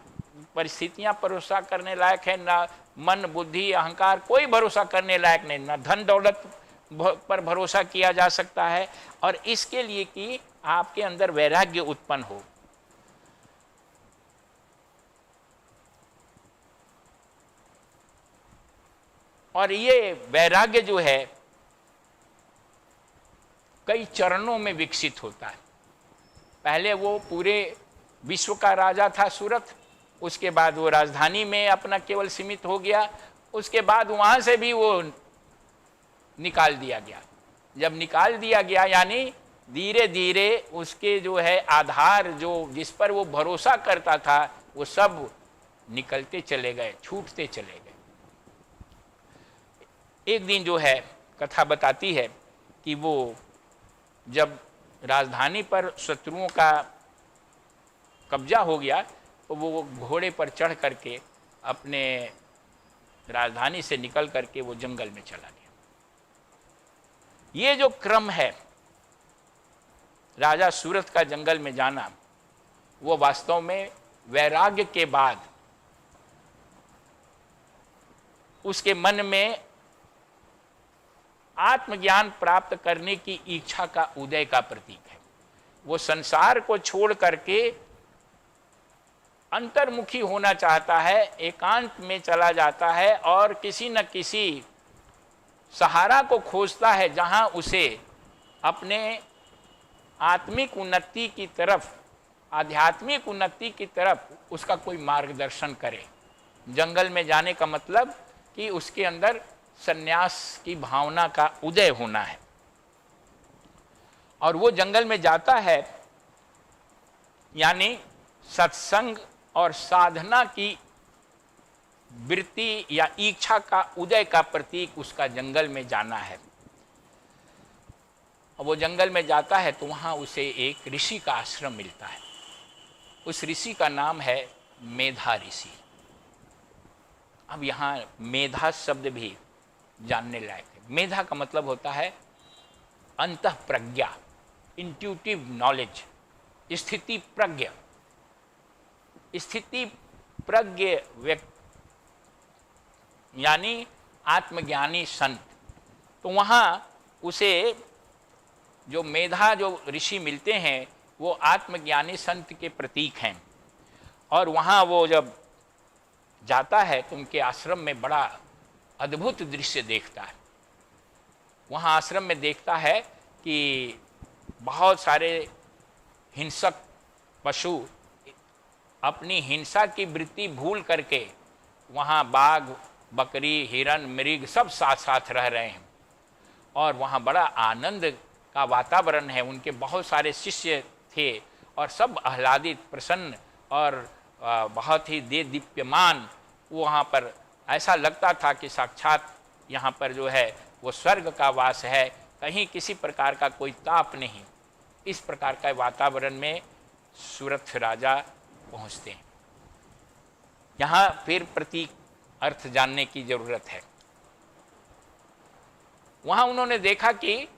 परिस्थितियां भरोसा करने लायक हैं, ना मन, बुद्धि, अहंकार, कोई भरोसा करने लायक नहीं। ना धन दौलत पर भरोसा किया जा सकता है। और इसके लिए कि आपके अंदर वैराग्य उत्पन्न हो। और ये वैराग्य जो है कई चरणों में विकसित होता है। पहले वो पूरे विश्व का राजा था सूरत, उसके बाद वो राजधानी में अपना केवल सीमित हो गया, उसके बाद वहाँ से भी वो निकाल दिया गया। जब निकाल दिया गया यानी धीरे धीरे उसके जो है आधार, जो जिस पर वो भरोसा करता था, वो सब निकलते चले गए, छूटते चले गए। एक दिन जो है कथा बताती है कि वो जब राजधानी पर शत्रुओं का कब्जा हो गया तो वो घोड़े पर चढ़ करके अपने राजधानी से निकल करके वो जंगल में चला गया। ये जो क्रम है राजा सूरत का जंगल में जाना, वो वास्तव में वैराग्य के बाद उसके मन में आत्मज्ञान प्राप्त करने की इच्छा का उदय का प्रतीक है। वो संसार को छोड़ करके अंतर्मुखी होना चाहता है, एकांत में चला जाता है और किसी न किसी सहारा को खोजता है जहां उसे अपने आत्मिक उन्नति की तरफ, आध्यात्मिक उन्नति की तरफ उसका कोई मार्गदर्शन करे। जंगल में जाने का मतलब कि उसके अंदर सन्यास की भावना का उदय होना है। और वो जंगल में जाता है यानी सत्संग और साधना की वृत्ति या इच्छा का उदय का प्रतीक उसका जंगल में जाना है। और वो जंगल में जाता है तो वहाँ उसे एक ऋषि का आश्रम मिलता है। उस ऋषि का नाम है मेधा ऋषि। अब यहाँ मेधा शब्द भी जानने लायक है। मेधा का मतलब होता है अंतः प्रज्ञा, इंट्यूटिव नॉलेज, स्थिति प्रज्ञ। स्थिति प्रज्ञ व्यक्ति यानी आत्मज्ञानी संत। तो वहाँ उसे जो मेधा जो ऋषि मिलते हैं वो आत्मज्ञानी संत के प्रतीक हैं। और वहाँ वो जब जाता है तो उनके आश्रम में बड़ा अद्भुत दृश्य देखता है। वहाँ आश्रम में देखता है कि बहुत सारे हिंसक पशु अपनी हिंसा की वृत्ति भूल करके वहाँ बाघ, बकरी, हिरन, मृग सब साथ साथ रह रहे हैं और वहाँ बड़ा आनंद का वातावरण है। उनके बहुत सारे शिष्य थे और सब आह्लादित, प्रसन्न और बहुत ही दीप्यमान। वहाँ पर ऐसा लगता था कि साक्षात यहाँ पर जो है वो स्वर्ग का वास है, कहीं किसी प्रकार का कोई ताप नहीं। इस प्रकार का वातावरण में सूरथ राजा पहुँचते हैं। यहाँ फिर प्रतीक अर्थ जानने की जरूरत है। वहाँ उन्होंने देखा कि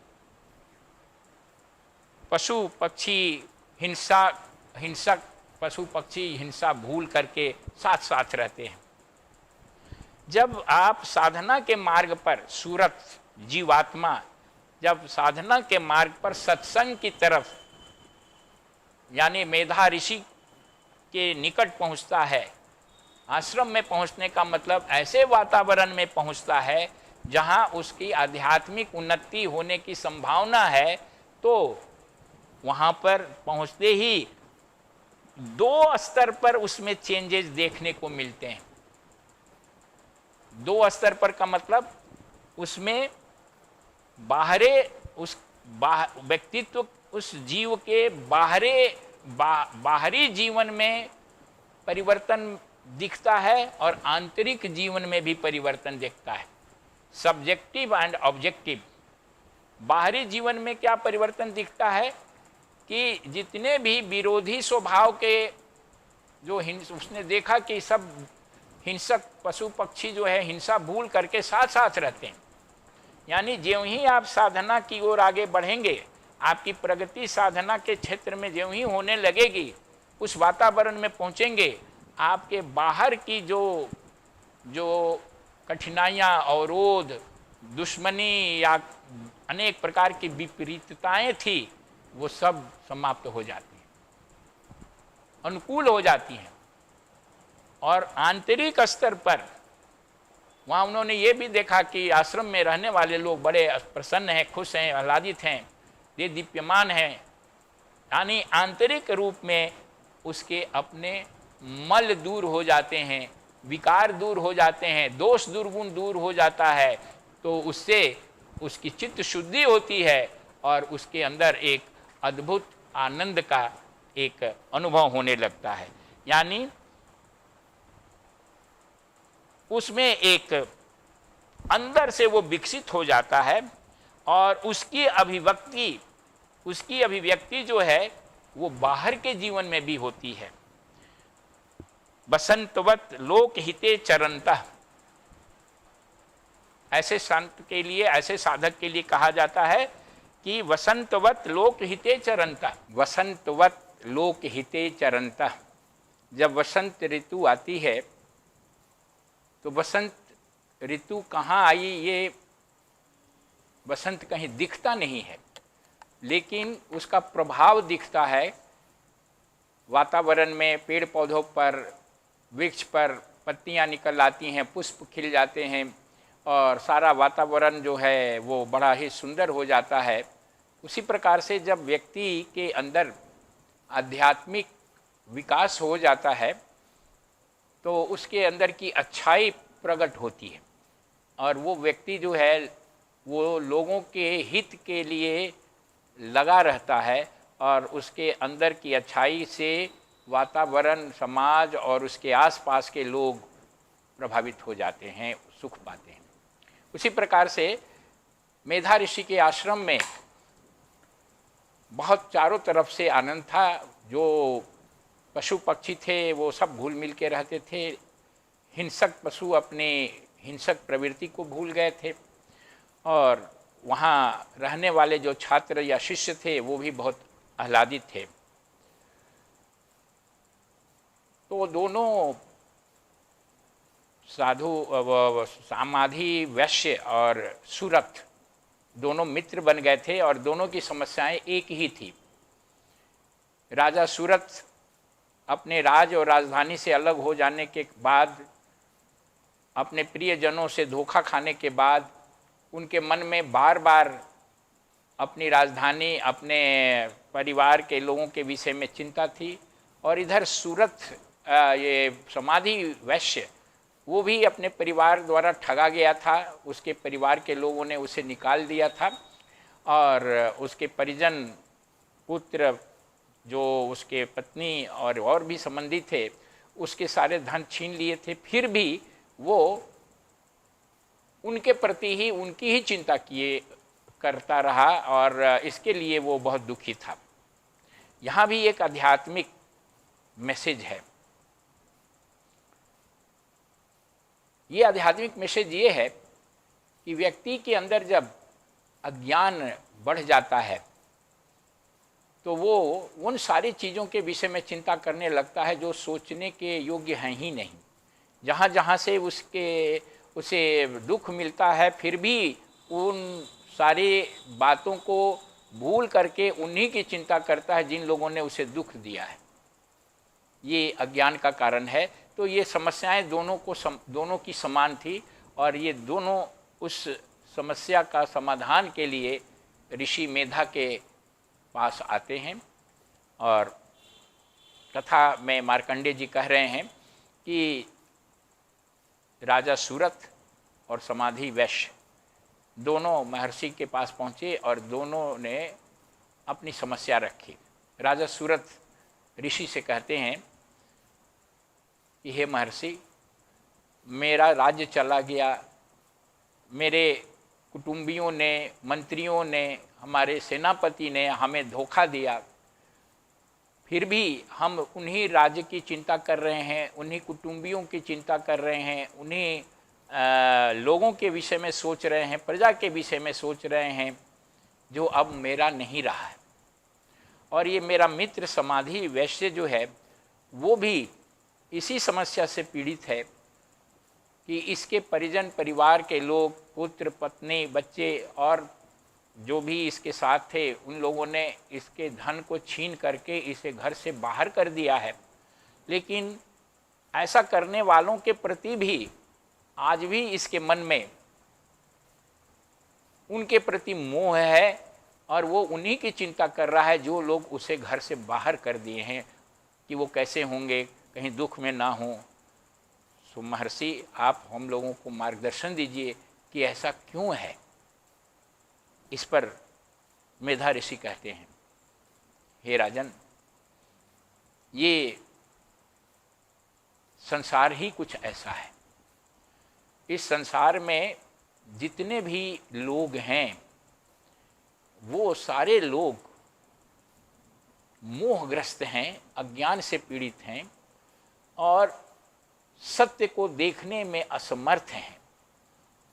पशु पक्षी हिंसक पशु पक्षी हिंसा भूल करके साथ साथ रहते हैं। जब आप साधना के मार्ग पर सूरत जीवात्मा जब साधना के मार्ग पर सत्संग की तरफ यानी मेधा ऋषि के निकट पहुंचता है, आश्रम में पहुंचने का मतलब ऐसे वातावरण में पहुंचता है जहां उसकी आध्यात्मिक उन्नति होने की संभावना है, तो वहां पर पहुंचते ही दो स्तर पर उसमें चेंजेस देखने को मिलते हैं। दो स्तर पर का मतलब उसमें व्यक्तित्व उस जीव के बाहरी जीवन में परिवर्तन दिखता है और आंतरिक जीवन में भी परिवर्तन दिखता है। Subjective and objective. बाहरी जीवन में क्या परिवर्तन दिखता है कि जितने भी विरोधी स्वभाव के जो उसने देखा कि सब हिंसक पशु पक्षी जो है हिंसा भूल करके साथ साथ रहते हैं। यानी ज्यों ही आप साधना की ओर आगे बढ़ेंगे, आपकी प्रगति साधना के क्षेत्र में ज्यों ही होने लगेगी, उस वातावरण में पहुंचेंगे, आपके बाहर की जो कठिनाइयाँ, अवरोध, दुश्मनी या अनेक प्रकार की विपरीतताएं थी वो सब समाप्त हो जाती हैं, अनुकूल हो जाती हैं। और आंतरिक स्तर पर वहाँ उन्होंने ये भी देखा कि आश्रम में रहने वाले लोग बड़े प्रसन्न हैं, खुश हैं, आह्लादित हैं, ये दीप्यमान हैं। यानी आंतरिक रूप में उसके अपने मल दूर हो जाते हैं, विकार दूर हो जाते हैं, दोष दुर्गुण दूर हो जाता है, तो उससे उसकी चित्त शुद्धि होती है और उसके अंदर एक अद्भुत आनंद का एक अनुभव होने लगता है। यानी उसमें एक अंदर से वो विकसित हो जाता है और उसकी अभिव्यक्ति जो है वो बाहर के जीवन में भी होती है। बसंतवत लोक हिते चरंतः, ऐसे संत के लिए, ऐसे साधक के लिए कहा जाता है कि वसंतवत लोक हिते चरंतः। वसंतवत लोक हिते चरंतः। जब वसंत ऋतु आती है तो वसंत ऋतु कहाँ आई, ये वसंत कहीं दिखता नहीं है, लेकिन उसका प्रभाव दिखता है वातावरण में। पेड़ पौधों पर, वृक्ष पर पत्तियां निकल आती हैं, पुष्प खिल जाते हैं और सारा वातावरण जो है वो बड़ा ही सुंदर हो जाता है। उसी प्रकार से जब व्यक्ति के अंदर आध्यात्मिक विकास हो जाता है तो उसके अंदर की अच्छाई प्रकट होती है और वो व्यक्ति जो है वो लोगों के हित के लिए लगा रहता है और उसके अंदर की अच्छाई से वातावरण, समाज और उसके आसपास के लोग प्रभावित हो जाते हैं, सुख पाते हैं। उसी प्रकार से मेधा ऋषि के आश्रम में बहुत चारों तरफ से आनंद था। जो पशु पक्षी थे वो सब घुल मिल के रहते थे, हिंसक पशु अपने हिंसक प्रवृत्ति को भूल गए थे और वहाँ रहने वाले जो छात्र या शिष्य थे वो भी बहुत आह्लादित थे। तो दोनों साधु समाधि वैश्य और सूरत दोनों मित्र बन गए थे और दोनों की समस्याएं एक ही थी। राजा सूरत अपने राज और राजधानी से अलग हो जाने के बाद, अपने प्रियजनों से धोखा खाने के बाद, उनके मन में बार बार अपनी राजधानी, अपने परिवार के लोगों के विषय में चिंता थी। और इधर सूरत ये समाधि वैश्य, वो भी अपने परिवार द्वारा ठगा गया था। उसके परिवार के लोगों ने उसे निकाल दिया था और उसके परिजन, पुत्र, जो उसके पत्नी और भी संबंधी थे, उसके सारे धन छीन लिए थे। फिर भी वो उनके प्रति ही, उनकी ही चिंता किए करता रहा और इसके लिए वो बहुत दुखी था। यहाँ भी एक आध्यात्मिक मैसेज है। ये आध्यात्मिक मैसेज ये है कि व्यक्ति के अंदर जब अज्ञान बढ़ जाता है तो वो उन सारी चीज़ों के विषय में चिंता करने लगता है जो सोचने के योग्य हैं ही नहीं। जहाँ जहाँ से उसे दुख मिलता है, फिर भी उन सारी बातों को भूल करके उन्हीं की चिंता करता है जिन लोगों ने उसे दुख दिया है। ये अज्ञान का कारण है। तो ये समस्याएं दोनों की समान थी और ये दोनों उस समस्या का समाधान के लिए ऋषि मेधा के पास आते हैं। और कथा में मार्कंडेय जी कह रहे हैं कि राजा सूरत और समाधि वैश्य दोनों महर्षि के पास पहुँचे और दोनों ने अपनी समस्या रखी। राजा सूरत ऋषि से कहते हैं कि हे महर्षि, मेरा राज्य चला गया, मेरे कुटुंबियों ने, मंत्रियों ने, हमारे सेनापति ने हमें धोखा दिया, फिर भी हम उन्हीं राज्य की चिंता कर रहे हैं, उन्हीं कुटुंबियों की चिंता कर रहे हैं, उन्हीं लोगों के विषय में सोच रहे हैं, प्रजा के विषय में सोच रहे हैं जो अब मेरा नहीं रहा है। और ये मेरा मित्र समाधि वैश्य जो है वो भी इसी समस्या से पीड़ित है कि इसके परिजन, परिवार के लोग, पुत्र, पत्नी, बच्चे और जो भी इसके साथ थे, उन लोगों ने इसके धन को छीन करके इसे घर से बाहर कर दिया है। लेकिन ऐसा करने वालों के प्रति भी आज भी इसके मन में उनके प्रति मोह है और वो उन्हीं की चिंता कर रहा है जो लोग उसे घर से बाहर कर दिए हैं कि वो कैसे होंगे, कहीं दुख में ना हो। सो महर्षि, आप हम लोगों को मार्गदर्शन दीजिए कि ऐसा क्यों है। इस पर मेधा ऋषि कहते हैं, हे राजन, ये संसार ही कुछ ऐसा है। इस संसार में जितने भी लोग हैं वो सारे लोग मोहग्रस्त हैं, अज्ञान से पीड़ित हैं और सत्य को देखने में असमर्थ हैं।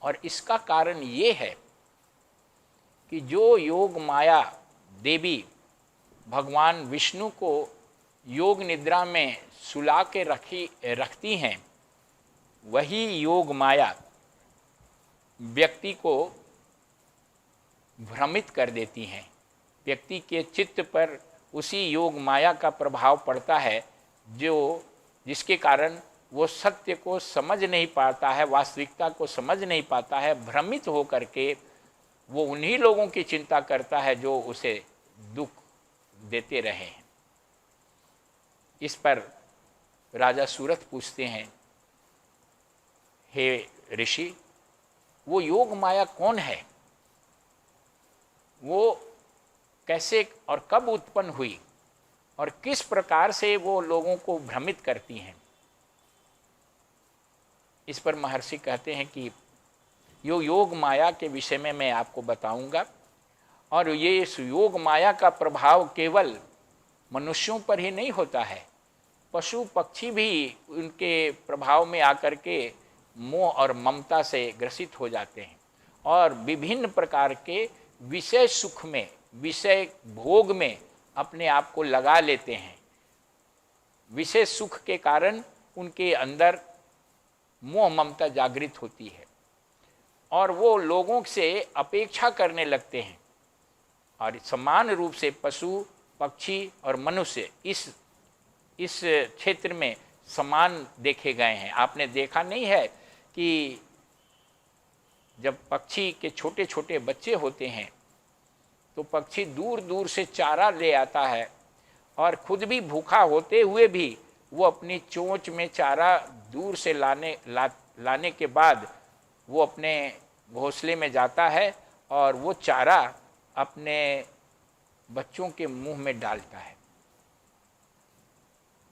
और इसका कारण ये है कि जो योग माया देवी भगवान विष्णु को योग निद्रा में सुला के रखती हैं, वही योग माया व्यक्ति को भ्रमित कर देती हैं। व्यक्ति के चित्त पर उसी योग माया का प्रभाव पड़ता है जिसके कारण वो सत्य को समझ नहीं पाता है, वास्तविकता को समझ नहीं पाता है। भ्रमित हो करके वो उन्हीं लोगों की चिंता करता है जो उसे दुख देते रहे हैं। इस पर राजा सूरत पूछते हैं, हे ऋषि, वो योग माया कौन है? वो कैसे और कब उत्पन्न हुई और किस प्रकार से वो लोगों को भ्रमित करती हैं? इस पर महर्षि कहते हैं कि योग माया के विषय में मैं आपको बताऊंगा। और ये इस योग माया का प्रभाव केवल मनुष्यों पर ही नहीं होता है, पशु पक्षी भी उनके प्रभाव में आकर के मोह और ममता से ग्रसित हो जाते हैं। और विभिन्न प्रकार के विषय सुख में, विषय भोग में अपने आप को लगा लेते हैं। विषय सुख के कारण उनके अंदर मोह ममता जागृत होती है और वो लोगों से अपेक्षा करने लगते हैं। और समान रूप से पशु, पक्षी और मनुष्य इस क्षेत्र में समान देखे गए हैं। आपने देखा नहीं है कि जब पक्षी के छोटे छोटे बच्चे होते हैं तो पक्षी दूर दूर से चारा ले आता है और खुद भी भूखा होते हुए भी वो अपनी चोंच में चारा दूर से लाने के बाद वो अपने घोंसले में जाता है और वो चारा अपने बच्चों के मुंह में डालता है।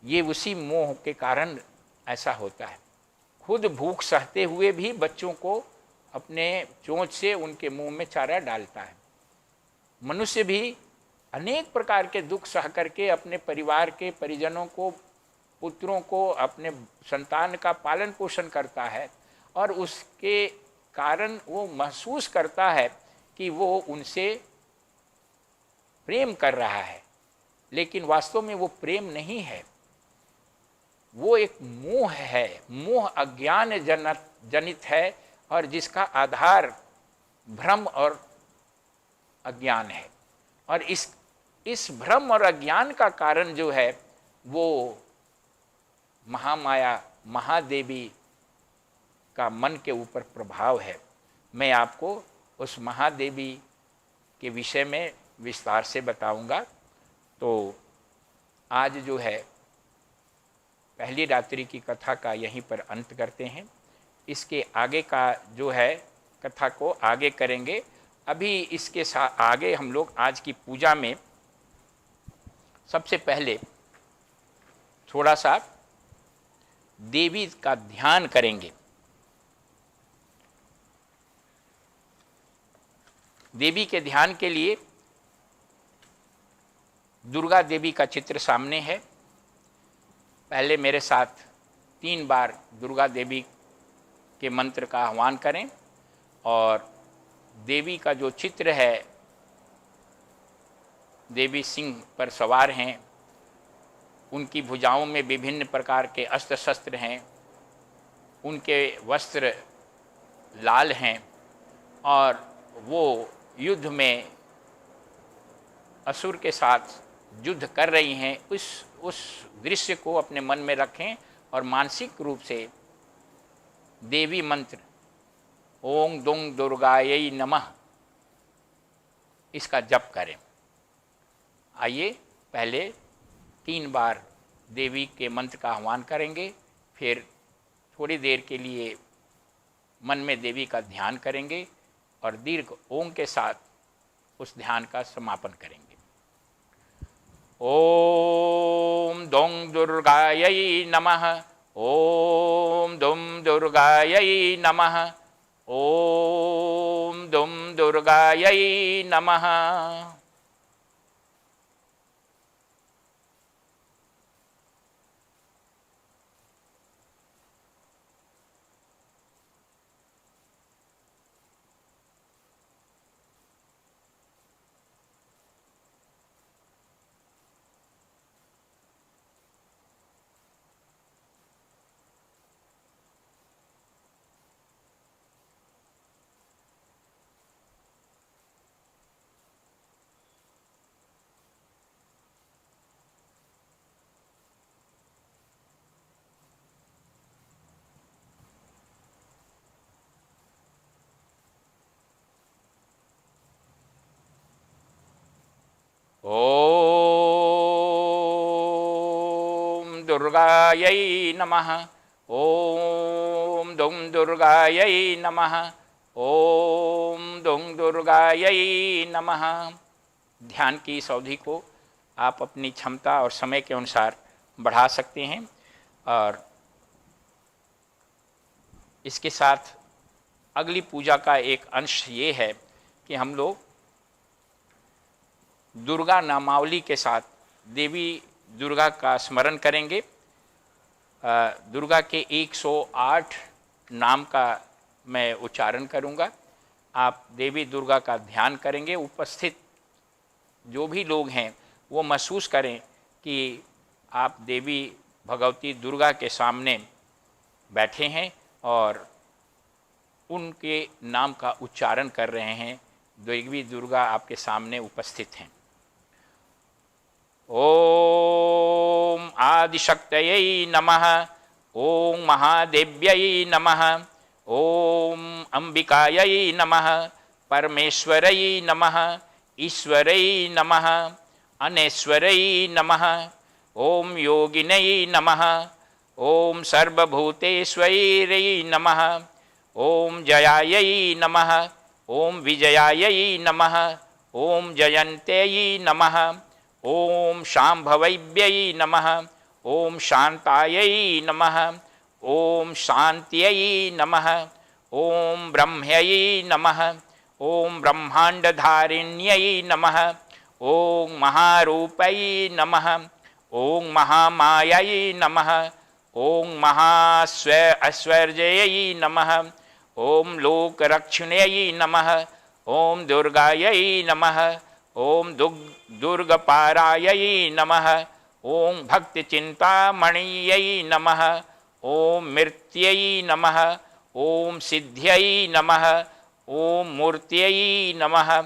ये उसी मोह के कारण ऐसा होता है। खुद भूख सहते हुए भी बच्चों को अपने चोंच से उनके मुंह में चारा डालता है। मनुष्य भी अनेक प्रकार के दुख सह करके अपने परिवार के परिजनों को, पुत्रों को, अपने संतान का पालन पोषण करता है और उसके कारण वो महसूस करता है कि वो उनसे प्रेम कर रहा है, लेकिन वास्तव में वो प्रेम नहीं है, वो एक मोह है। मोह अज्ञान जनित है और जिसका आधार भ्रम और अज्ञान है। और इस भ्रम और अज्ञान का कारण जो है वो महामाया, महादेवी का मन के ऊपर प्रभाव है। मैं आपको उस महादेवी के विषय में विस्तार से बताऊंगा। तो आज जो है पहली रात्रि की कथा का यहीं पर अंत करते हैं। इसके आगे का जो है कथा को आगे करेंगे। अभी इसके साथ आगे हम लोग आज की पूजा में सबसे पहले थोड़ा सा देवी का ध्यान करेंगे। देवी के ध्यान के लिए दुर्गा देवी का चित्र सामने है। पहले मेरे साथ 3 बार दुर्गा देवी के मंत्र का आह्वान करें और देवी का जो चित्र है, देवी सिंह पर सवार हैं, उनकी भुजाओं में विभिन्न प्रकार के अस्त्र शस्त्र हैं, उनके वस्त्र लाल हैं और वो युद्ध में असुर के साथ युद्ध कर रही हैं। उस दृश्य को अपने मन में रखें और मानसिक रूप से देवी मंत्र ओम दुंग दुर्गायै नमः इसका जप करें। आइए पहले 3 बार देवी के मंत्र का आह्वान करेंगे, फिर थोड़ी देर के लिए मन में देवी का ध्यान करेंगे और दीर्घ ओम के साथ उस ध्यान का समापन करेंगे। ओम दुंग दुर्गायै नमः, ओम दुम दुर्गायै नमः, ओम दुम दुर्गायै नमः। ओम दुर्गायै नमः, ओम दुम दुर्गायै नमः, ओम दुम दुर्गायै नमः। ध्यान की इस अवधि को आप अपनी क्षमता और समय के अनुसार बढ़ा सकते हैं। और इसके साथ अगली पूजा का एक अंश ये है कि हम लोग दुर्गा नामावली के साथ देवी दुर्गा का स्मरण करेंगे। दुर्गा के 108 नाम का मैं उच्चारण करूंगा आप देवी दुर्गा का ध्यान करेंगे। उपस्थित जो भी लोग हैं वो महसूस करें कि आप देवी भगवती दुर्गा के सामने बैठे हैं और उनके नाम का उच्चारण कर रहे हैं। देवी दुर्गा आपके सामने उपस्थित हैं। ओम आदिशक्तये नमः, ओम महादेव्यै नमः, ओम अंबिकायै नमः, परमेश्वरै नमः, ईश्वरै नमः, अनेश्वरै नमः, ओम योगिनै नमः, ओम सर्वभूतेश्वरै नमः, ओम जयायै नमः, ओम विजयायै नमः, ओम जयन्त्यै नमः, ओम शाम्भव्यै नमः, ओम शान्तायै नमः, ओम शान्त्यै नमः, ओम ब्रह्म्यै नमः, ओम ब्रह्माण्डधारिण्यै नमः, ओम महारूपै नमः, ओम महामायै नमः, ओम महाऐश्वर्यै नमः, ओम लोकरक्षिण्यै नमः, ओम दुर्गायै नमः, ओम दुर्गपारायै नमः, ओम भक्तिचिन्तामणियै नमः, ओम मृत्यै नमः, ओम सिद्ध्यै नमः, ओम मूर्त्यै नमः,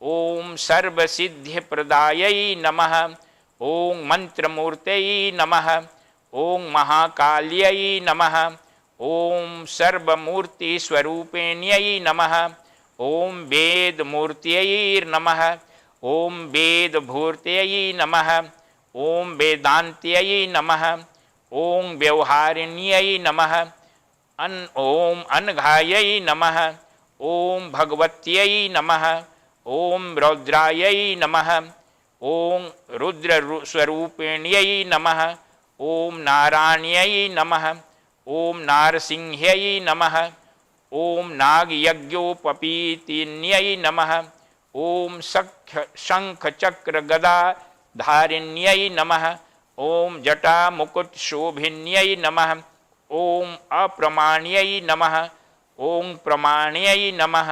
ओम सर्वसिद्धिप्रदायै नमः, ओम मंत्रमूर्त्यै नमः, ओम महाकाल्यै नमः, ओम सर्वमूर्तिस्वरूपिण्यै नमः, ओम वेदमूर्त्यै नमः, ओम वेदभूत्यै नमः, ओम वेदान्त्यै नमः, ओम व्यवहारिण्यै नमः, ओम अनघायै नमः, ओम भगवत्यै नमः, ओम रौद्रायै नमः, ओम रुद्रस्वरूपिण्यै नमः, ओम नारायण्यै नमः, ओम नारसिंह्यै नमः, ओम नागयज्ञोपपीतिन्यै नमः, ओम शङ्खचक्रगदाधारिण्यै नमः, ओम जटामुकुटशोभिन्यै नमः, ओम अप्रमाण्यै नमः, ओम प्रमाण्यै नमः,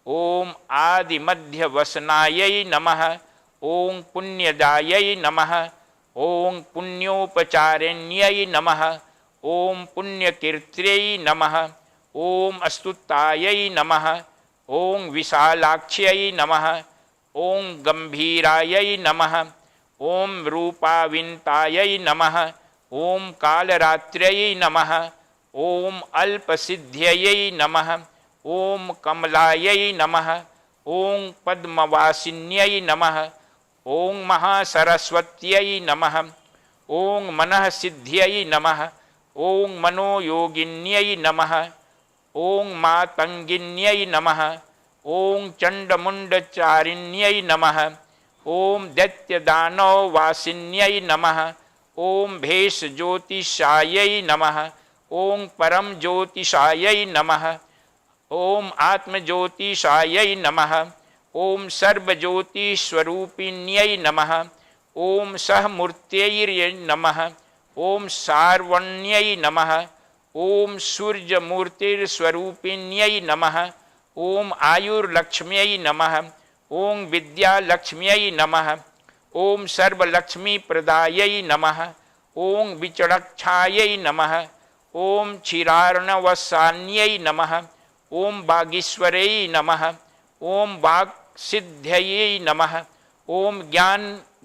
ओम आदिमध्यवसनायै नमः, ओम पुण्यदायै नमः, ओम पुण्योपचारिण्यै नमः, ओम पुण्यकीर्त्यै नमः, ओम स्तुतायै नमः, ओम विशालाक्ष्यै नमः, ओम गंभीरायै नमः, ओम रूपाविन्तायै नमः, ओम कालरात्र्यै नमः, ओम अल्पसिद्ध्यै नमः, ओम कमलायै नमः, ओम पद्मवासिन्यै नमः, ओम महासरस्वत्यै नमः, ओम मनःसिद्ध्यै नमः, ओम मनोयोगिन्यै नमः, ओम मातंगिन्यै नमः, ओम चण्डमुण्डचारिण्यै नमः, ओम दैत्यदानववासिन्यै नमः, ओम भेषज्योतिषायै नमः, ओम परमज्योतिषायै नमः, ओम आत्मज्योतिषायै नमः, ओम सर्वज्योतिस्वरूपिण्यै नमः, ओम सहमूर्त्यै नमः, ओम सार्वण्यै नमः, ओम सूर्यमूर्तिस्वरूपिण्यै नमः, ओम आयुर्लक्ष्म्यै नमः, ओम विद्यालक्ष्म्यै नमः, ओम सर्वलक्ष्मीप्रदायै नमः, ओम विचक्षणायै नमः, ओम क्षीरार्णवसान्यै नमः, ओम वागीश्वर्यै नमः, ओम वाक्सिद्ध्यै नमः, ओम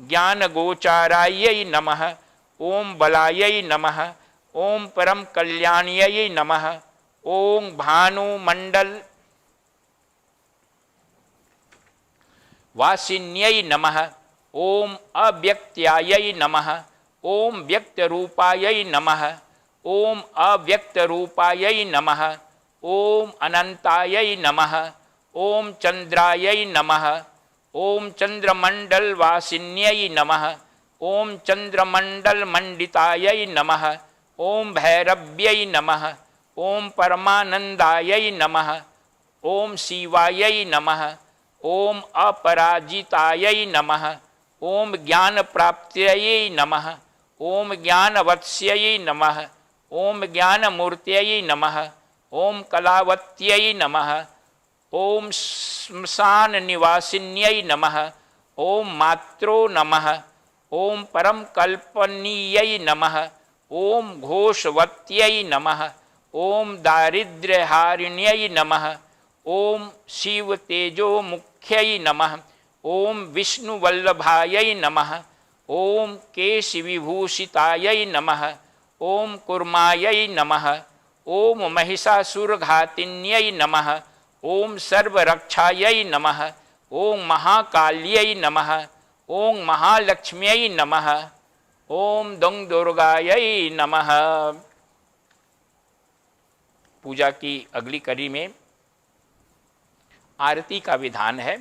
ज्ञानगोचारायै नमः, ओम बलायै नमः, ओम परम कल्याण्यै नमः, ओम भानुमंडल वासिन्यै नमः, ओम अव्यक्त्यायै नमः, ओम व्यक्तरूपायै नमः, ओम अव्यक्तरूपायै नमः, ओम अनंतायै नमः, ओम चंद्रायै नमः, ओम चंद्रमंडलवासिन्यै नमः, ओम चंद्रमंडलमंडितायै नमः, ओम भैरव्यै नमः, ओम परमानंदायै नमः, ओम शिवायै नमः, ओम अपराजितायै नमः, ओम ज्ञानप्राप्त्यै नमः, ओम ज्ञानवत्स्यै नमः, ओम ज्ञानमूर्त्यै नमः, ओम कलावत्यै नमः, ओम श्मशान निवासिन्यै नमः, ओम मात्रो नमः, ओम परम कल्पनीयै नमः, ओम घोषवत्यै नमः, ओम दारिद्र्यहारिण्यै नमः, ओम शिव तेजो मुख्यै नमः, ओम विष्णुवल्लभायै नमः, ओम केशविभूषितायै नमः, ओम कुर्मायै नमः, ओम महिषासुरघातिन्यै नमः, ओम सर्वरक्षायै नमः, ओम महाकाल्यै नमः, ओम महालक्ष्म्यै नमः, ओम दं दुर्गायै नमः। पूजा की अगली कड़ी में आरती का विधान है।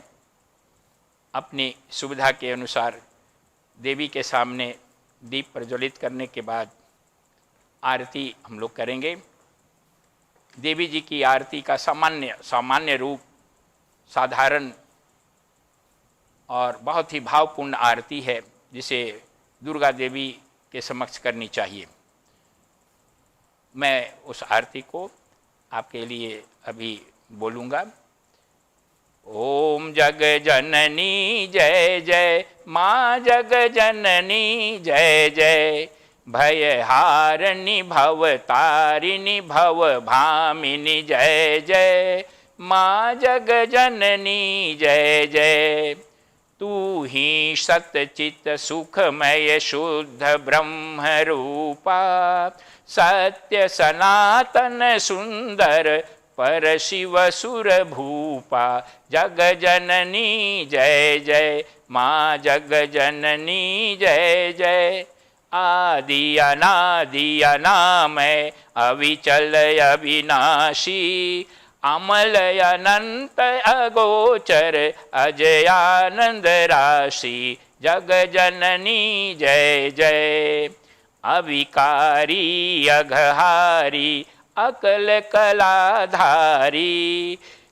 अपनी सुविधा के अनुसार देवी के सामने दीप प्रज्वलित करने के बाद आरती हम लोग करेंगे। देवी जी की आरती का सामान्य रूप साधारण और बहुत ही भावपूर्ण आरती है, जिसे दुर्गा देवी के समक्ष करनी चाहिए। मैं उस आरती को आपके लिए अभी बोलूँगा। ओम जग जननी जय जय, माँ जग जननी जय जय, भयहारिणी भवतारिणी भव भामिनी जय जय, माँ जग जननी जय जय। तू ही सतचित सुखमय शुद्ध ब्रह्म रूपा, सत्य सनातन सुंदर पर शिव सुर भूपा, जग जननी जय जय, माँ जग जननी जय जय। आदि अनादि अनामय अविचल अविनाशी, अमल अनंत अगोचर अजयानंद राशि, जग जननी जय जय। अविकारी अघहारी अकल कलाधारी,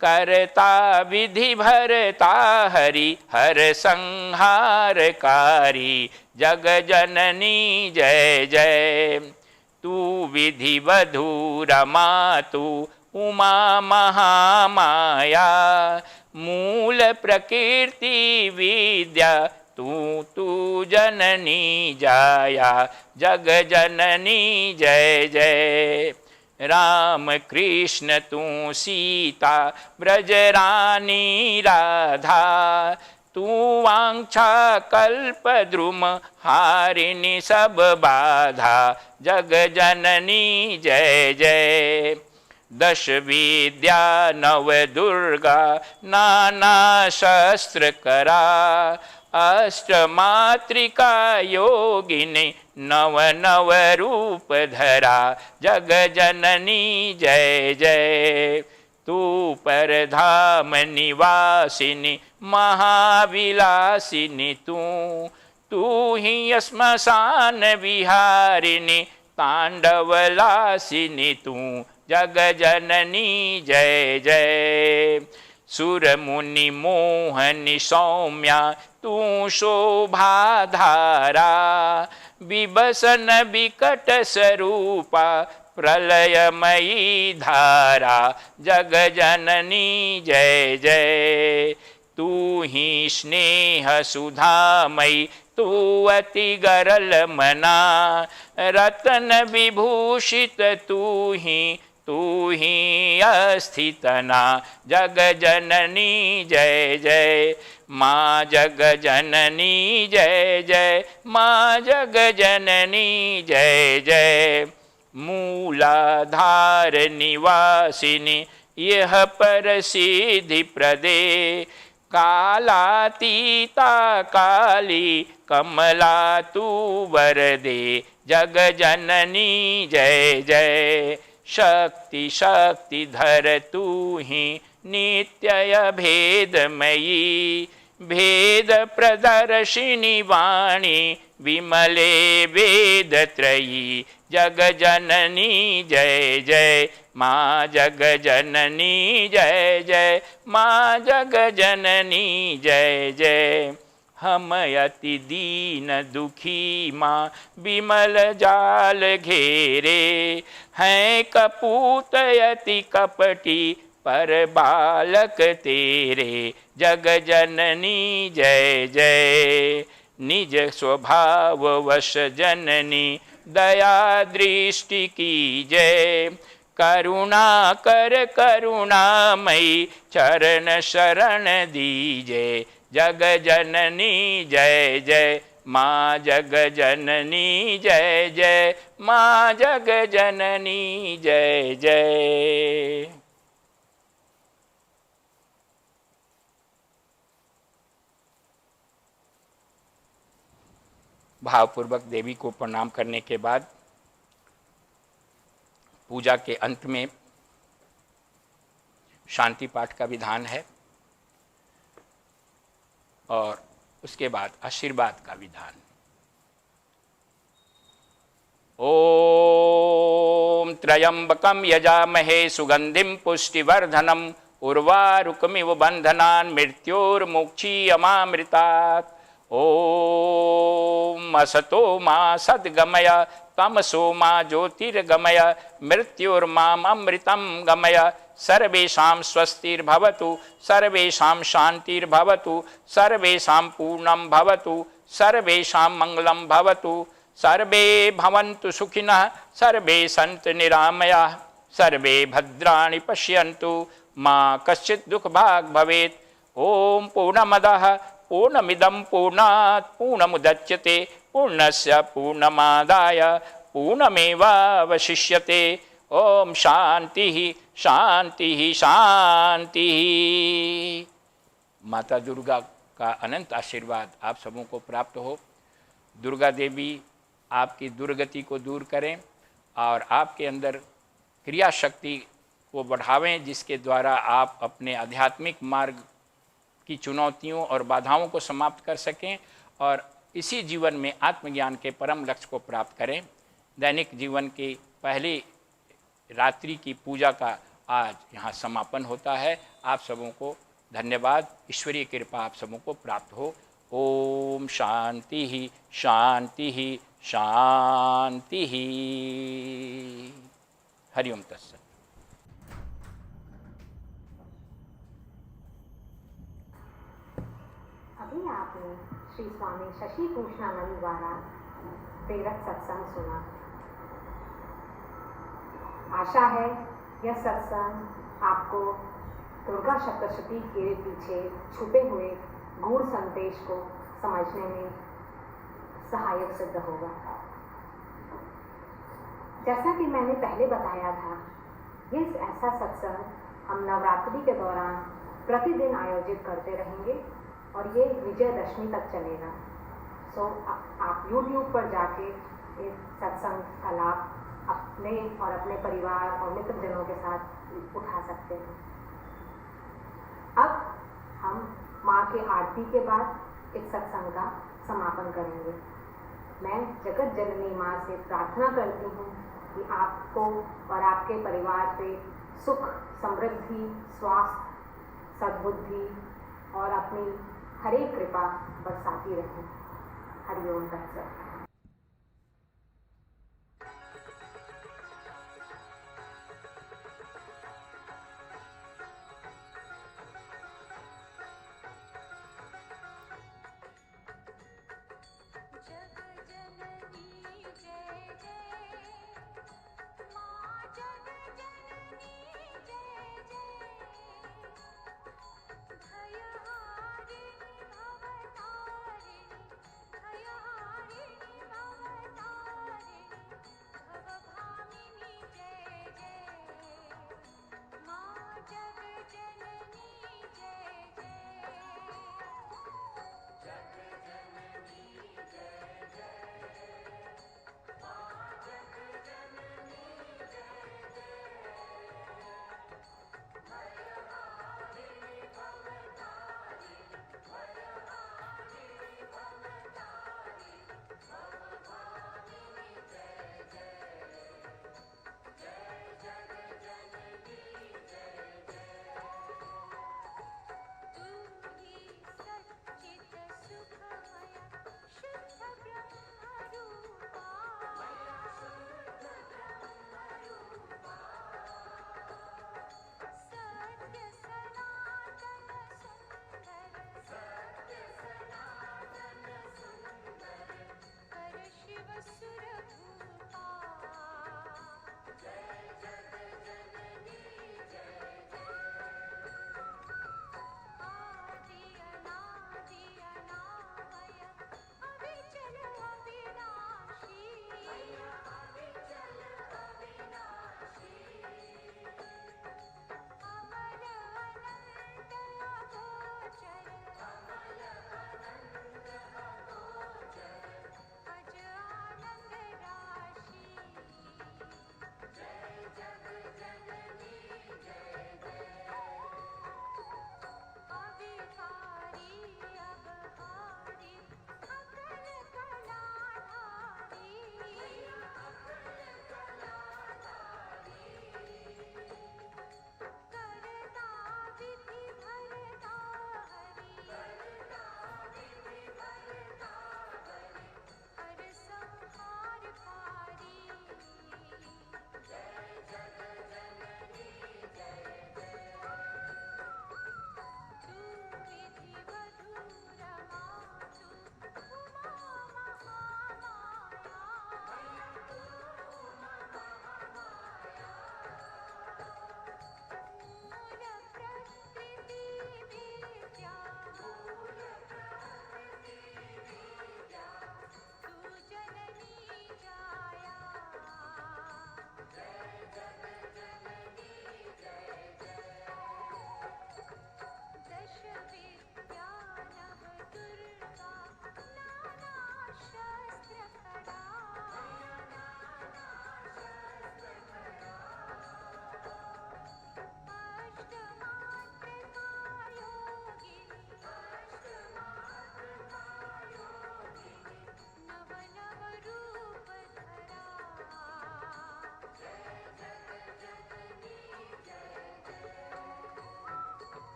करता विधि भरता हरि हर संहारकारी, जग जननी जय जय। तू विधि वधू रमा तू उमा महामाया, मूल प्रकृति विद्या तू जननी जाया, जग जननी जय जय। राम कृष्ण तू सीता ब्रज रानी राधा, तू वांछा कल्प द्रुम हारिणी सब बाधा, जग जननी जय जय। दश विद्या नव दुर्गा नाना शस्त्र करा, अष्ट मातृका योगिनी नव नव रूप धरा, जग जननी जय जय। तू परधाम निवासिनी महाविलासिनी तू ही श्मशान विहारिणी तांडवलासिनी तू, जग जननी जय जय। सुर मुनि मोहनी सौम्या तू शोभा धारा, विभसन विकट स्वरूपा प्रलयमयी धारा, जग जननी जय जय। तू ही स्नेह सुधामयी तू अति गरल मना, रतन विभूषित तू ही अस्थितना, जग जननी जय जय। माँ जग जननी जय जय, माँ जग जननी जय जय। मूलाधार निवासिनी यह पर सिद्धि प्रदे, कालातीता काली कमला तू वरदे, जग जननी जय जय। शक्ति शक्ति धर तू ही नित्य भेदमयी, भेद प्रदर्शिनी वाणी विमले वेद त्रयी, जग जननी जय जय। माँ जग जननी जय जय, माँ जग जननी जय जय। हम अति दीन दुखी माँ विमल जाल घेरे, हैं कपूत अति कपटी पर बालक तेरे जग जननी जय जय। निज स्वभाव वश जननी दया दृष्टि की जय। करुणा कर करुणामयी चरण शरण दीजे। जग जननी जय जय माँ जग जननी जय जय। माँ जग जननी जय जय। भावपूर्वक देवी को प्रणाम करने के बाद पूजा के अंत में शांति पाठ का विधान है और उसके बाद आशीर्वाद का विधान। ओम त्र्यंबकम यजामहे सुगंधिम पुष्टिवर्धनम उर्वारुकमिव बंधनान् मृत्योर्मुक्षीयमामृतात्। ओम असतो मा सद्गमय तमसो मा ज्योतिर्गमय मृत्योर्माम अमृतं गमय। सर्वेषां स्वस्तिर्भवतु सर्वेषां शान्तिर्भवतु सर्वेषां पूर्णं भवतु सर्वेषां मङ्गलं भवतु। सर्वे भवन्तु सुखिनः सर्वे सन्तु निरामयाः सर्वे भद्राणि पश्यन्तु मा कश्चित् दुःखभाग् भवेत्। ओम पूर्णमदः पूर्णमिदं पूर्णात् पूर्णमुदच्यते पूर्णस्य पूर्णमादाय पूर्णमेवावशिष्यते। ओम शांति शांति शांति। माता दुर्गा का अनंत आशीर्वाद आप सबों को प्राप्त हो। दुर्गा देवी आपकी दुर्गति को दूर करें और आपके अंदर क्रिया शक्ति को बढ़ावें, जिसके द्वारा आप अपने आध्यात्मिक मार्ग की चुनौतियों और बाधाओं को समाप्त कर सकें और इसी जीवन में आत्मज्ञान के परम लक्ष्य को प्राप्त करें। दैनिक जीवन की पहली रात्रि की पूजा का आज यहाँ समापन होता है। आप सबों को धन्यवाद। ईश्वरीय कृपा आप सबों को प्राप्त हो। ओम शांति ही शांति ही शांति ही। हरिओम तत्सत। अभी आपने श्री स्वामी शशि भूषणानंद द्वारा प्रेरक सत्संग सुना। आशा है यह सत्संग आपको दुर्गा सप्तशती के पीछे छुपे हुए गूढ़ संदेश को समझने में सहायक सिद्ध होगा। जैसा कि मैंने पहले बताया था, यह ऐसा सत्संग हम नवरात्रि के दौरान प्रतिदिन आयोजित करते रहेंगे और ये विजयदशमी तक चलेगा। आप YouTube पर जाके इस सत्संग का लाभ अपने और अपने परिवार और मित्रजनों के साथ उठा सकते हैं। अब हम माँ के आरती के बाद इस सत्संग का समापन करेंगे। मैं जगत जननी माँ से प्रार्थना करती हूँ कि आपको और आपके परिवार पे सुख, समृद्धि, स्वास्थ्य, सद्बुद्धि और अपनी हरे कृपा बरसाती रहें। हरिओम तत्सत।